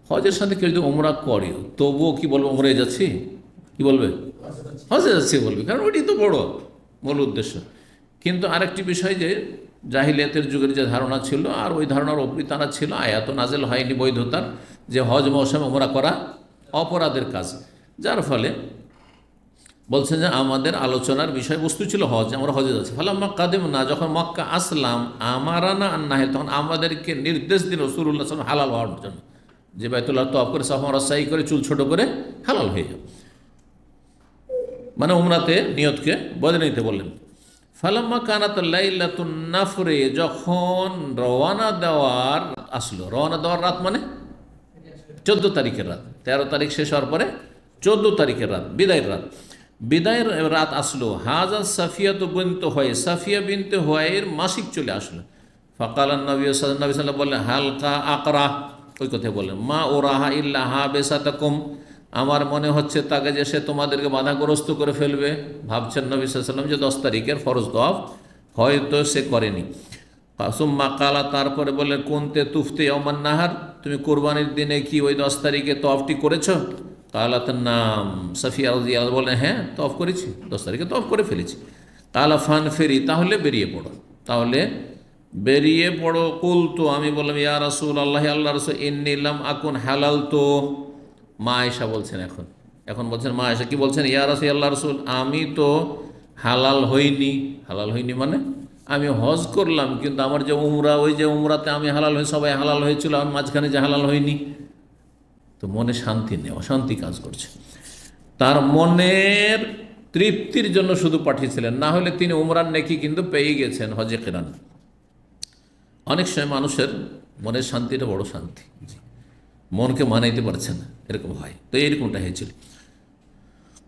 হজের সাথে কেউ যদি উমরা করে তবুও কি বলবো, উমরায় যাচ্ছি, কি বলবে, হজে যাচ্ছি বলবে, কারণ ওইটি তো বড় মূল উদ্দেশ্য। কিন্তু আরেকটি বিষয়, যে জাহিলিয়াতের যুগের যে ধারণা ছিল, আর ওই ধারণার ওপরই তারা ছিল, আয়াত নাজেল হয়নি বৈধতার, যে হজ মৌসুমে উমরা করা অপরাধের কাজ, যার ফলে বলছেন যে আমাদের আলোচনার বিষয়বস্তু ছিল হজ, আমরা হজে যাচ্ছি। ফালাম্মা কাদিমনা, যখন মক্কা আসলাম, আমারানা আন্নাহে, তখন আমাদেরকে নির্দেশ দিল রাসূলুল্লাহ সাল্লাল্লাহু আলাইহি ওয়াসাল্লাম হালাল হওয়ার জন্য, যে বাইতুল্লাহ তওয়াফ করে সাফা মারওয়া সাই করে চুল ছোট করে হালাল হয়ে যাবে, মানে উমরাতে নিয়তকে বদলে নিতে বললেন। ফালাম্মা কানাত লাইলাতুন নাফরে, যখন রওয়ানা দেওয়ার আসলো, রওয়ানা দেওয়ার রাত মানে 14 তারিখের রাত, 13 তারিখ শেষ হওয়ার পরে 14 তারিখের রাত, বিদায়ের রাত আসলো। হাজা সাফিয়া তো বিনতে হয়, সাফিয়া বিনতে হয়ের মাসিক চলে আসলো। ফাকালান নবী সাল্লাল্লাহু আলাইহি ওয়াসাল্লাম বললেন, হালকা আকরা, ওই কথা বললেন, মা ওরাহা ইল্লা হাবেসাতাকুম, আমার মনে হচ্ছে তাকে যে সে তোমাদেরকে বাধাগ্রস্ত করে ফেলবে। ভাবছেন নবী সাল্লাল্লাহু আলাইহি ওয়াসাল্লাম যে 10 তারিখের ফরজ তওয়াফ হয়তো সে করেনি। সুম্মা কালা, তারপরে বললেন, কুনতে তুফতি ইয়াওমান নাহার, তুমি কোরবানির দিনে কি ওই 10 তারিখে তওয়াফটি করেছো? কালাত নাম, সাফিয়া রাদিয়াল্লাহু বলেন, হ্যাঁ তওয়াফ করেছি, 10 তারিখে তওয়াফ করে ফেলেছি। কালা ফান ফেরি, তাহলে বেরিয়ে পড়ো, তাহলে বেরিয়ে পড়ো। কুলতু, আমি বললাম, ইয়া রাসূলুল্লাহ, আল্লাহ রাসূল, ইন্নী লাম আকুন হালালতু, মা আয়েশা বলছেন, এখন বলছেন মা আয়েশা, কি বলছেন, ইয়া রাসূল, আল্লাহ রাসূল, আমি তো হালাল হইনি। হালাল হইনি মানে আমি হজ করলাম, কিন্তু আমার যে উমরা, ওই যে উমরাতে আমি হালাল হয়ে, সবাই হালাল হয়েছিল, আমার মাঝখানে যে হালাল হয়নি, তো মনে শান্তি নেই, অশান্তি কাজ করছে। তার মনের তৃপ্তির জন্য শুধু পাঠিয়েছিলেন, না হলে তিনি উমরার নেকি কিন্তু পেয়ে গেছেন হজে কিরান। অনেক সময় মানুষের মনের শান্তিটা বড় শান্তি, মনকে মানাইতে পারছে না, এরকম হয়, তো এরকমটা হয়েছিল।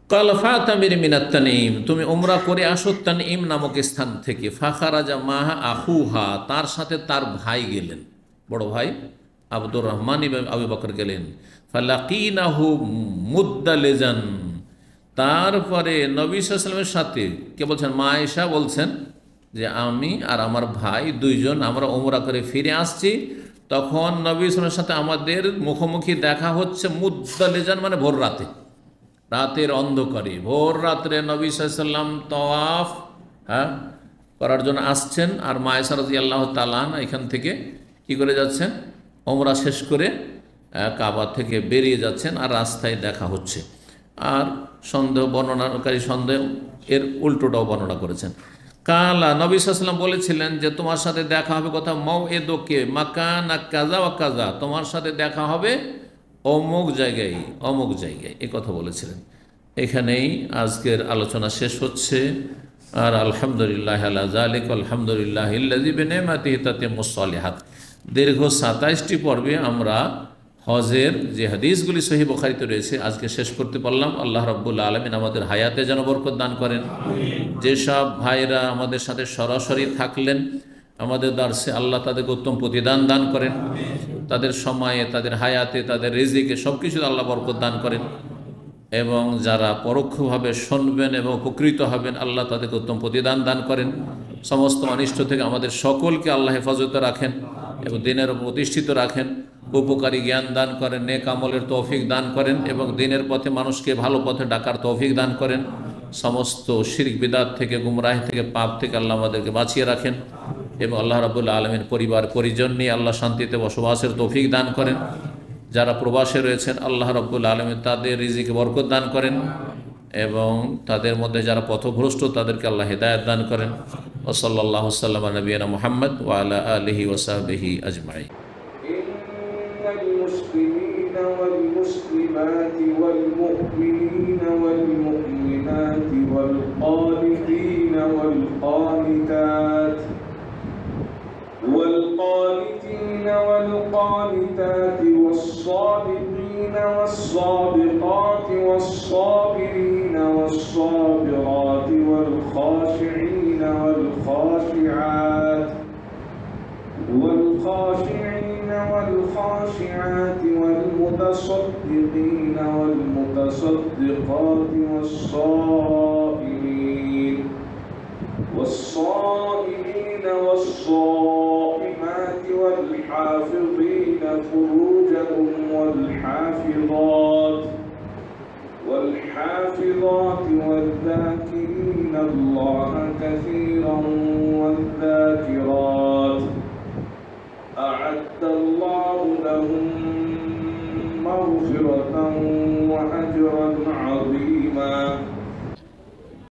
কাল ফাতামির মিনাত তানঈম, তুমি উমরা করে আসো তানঈম নামক স্থান থেকে। ফাখারাজা মাহা আখুহা, তার সাথে তার ভাই গেলেন, বড় ভাই আব্দুর রহমান ইবনে আবু বকর গেলেন। ফালাকিনাহু মুদ্দালিজান, তারপরে নবী সাল্লাল্লাহু আলাইহি ওয়াসাল্লামের সাথে, কে বলছেন, মা আয়েশা বলছেন যে আমি আর আমার ভাই দুইজন আমরা উমরা করে ফিরে আসছি, তখন নবী সাল্লাল্লাহু আলাইহি ওয়াসাল্লামের সাথে আমাদের মুখোমুখি দেখা হচ্ছে, মুদ্দালিজান মানে ভোর রাতে, রাতের অন্ধকারে, ভোর রাত্রে নবী সাল্লাল্লাহু আলাইহি ওয়াসাল্লাম তওয়াফ করার জন্য আসছেন, আর মা আয়েশা রাদিয়াল্লাহু তাআলা আনহা এখান থেকে কি করে যাচ্ছেন, ওমরা শেষ করে কাবা থেকে বেরিয়ে যাচ্ছেন, আর রাস্তায় দেখা হচ্ছে। আর বর্ণনাকারী সন্দেহ এর উল্টোটাও বর্ণনা করেছেন। কালা, নবী সাল্লাল্লাহু আলাইহি ওয়াসাল্লাম বলেছিলেন যে তোমার সাথে দেখা হবে কথা, মাউইদুকে মাকানা কাযা ওয়া কাযা, তোমার সাথে দেখা হবে অমুক জায়গায় অমুক জায়গায়, এই কথা বলেছিলেন। এখানেই আজকের আলোচনা শেষ হচ্ছে। আর আলহামদুলিল্লাহ আলা যালিক, আলহামদুলিল্লাহিল্লাযী বিনি'মাতিহি তাতিম্মুস সালিহাত। দীর্ঘ 27টি পর্বে আমরা হজের যে হাদিসগুলি সহিহ বুখারীতে রয়েছে আজকে শেষ করতে পারলাম। আল্লাহ রাব্বুল আলামিন আমাদের হায়াতে যেন বরকত দান করেন। যেসব ভাইরা আমাদের সাথে সরাসরি থাকলেন আমাদের দার্সে, আল্লাহ তাদেরকে উত্তম প্রতিদান দান করেন, তাদের সময়ে, তাদের হায়াতে, তাদের রিজিকে সব কিছু আল্লাহ বরকত দান করেন। এবং যারা পরোক্ষভাবে শুনবেন এবং উপকৃত হবেন, আল্লাহ তাদেরকে উত্তম প্রতিদান দান করেন। সমস্ত অনিষ্ট থেকে আমাদের সকলকে আল্লাহ হেফাজতে রাখেন এবং দিনের প্রতিষ্ঠিত রাখেন। উপকারী জ্ঞান দান করেন, নেক আমলের তৌফিক দান করেন এবং দিনের পথে মানুষকে ভালো পথে ডাকার তৌফিক দান করেন। সমস্ত শিরক বিদআত থেকে, গুমরাহি থেকে, পাপ থেকে আল্লাহ আমাদেরকে বাঁচিয়ে রাখেন এবং আল্লাহ রাব্বুল আলামিন পরিবার পরিজন নিয়ে আল্লাহ শান্তিতে বসবাসের তৌফিক দান করেন। যারা প্রবাসে রয়েছেন আল্লাহ রাব্বুল আলামিন তাদের রিজিকে বরকত দান করেন এবং তাদের মধ্যে যারা পথভ্রষ্ট তাদেরকে আল্লাহ হিদায়াত দান করেন। ওয়া সাল্লাল্লাহু সাল্লাম আলা নবিয়িনা মুহাম্মদ ওয়া আলা আলিহি ওয়া সাহবিহি আজমাইন। والمسلمات والمؤمنين والمؤمنات والقانتين والقانتات والصادقين والصادقات والصابرين والصابرات والخاشعين والخاشعات والمتصدقين والمتصدقات والصائمين والصائمات والحافظين فروجهم والحافظات والذاكرين الله كثيرا والذاكرات أعد الله لهم مغفرة وأجرا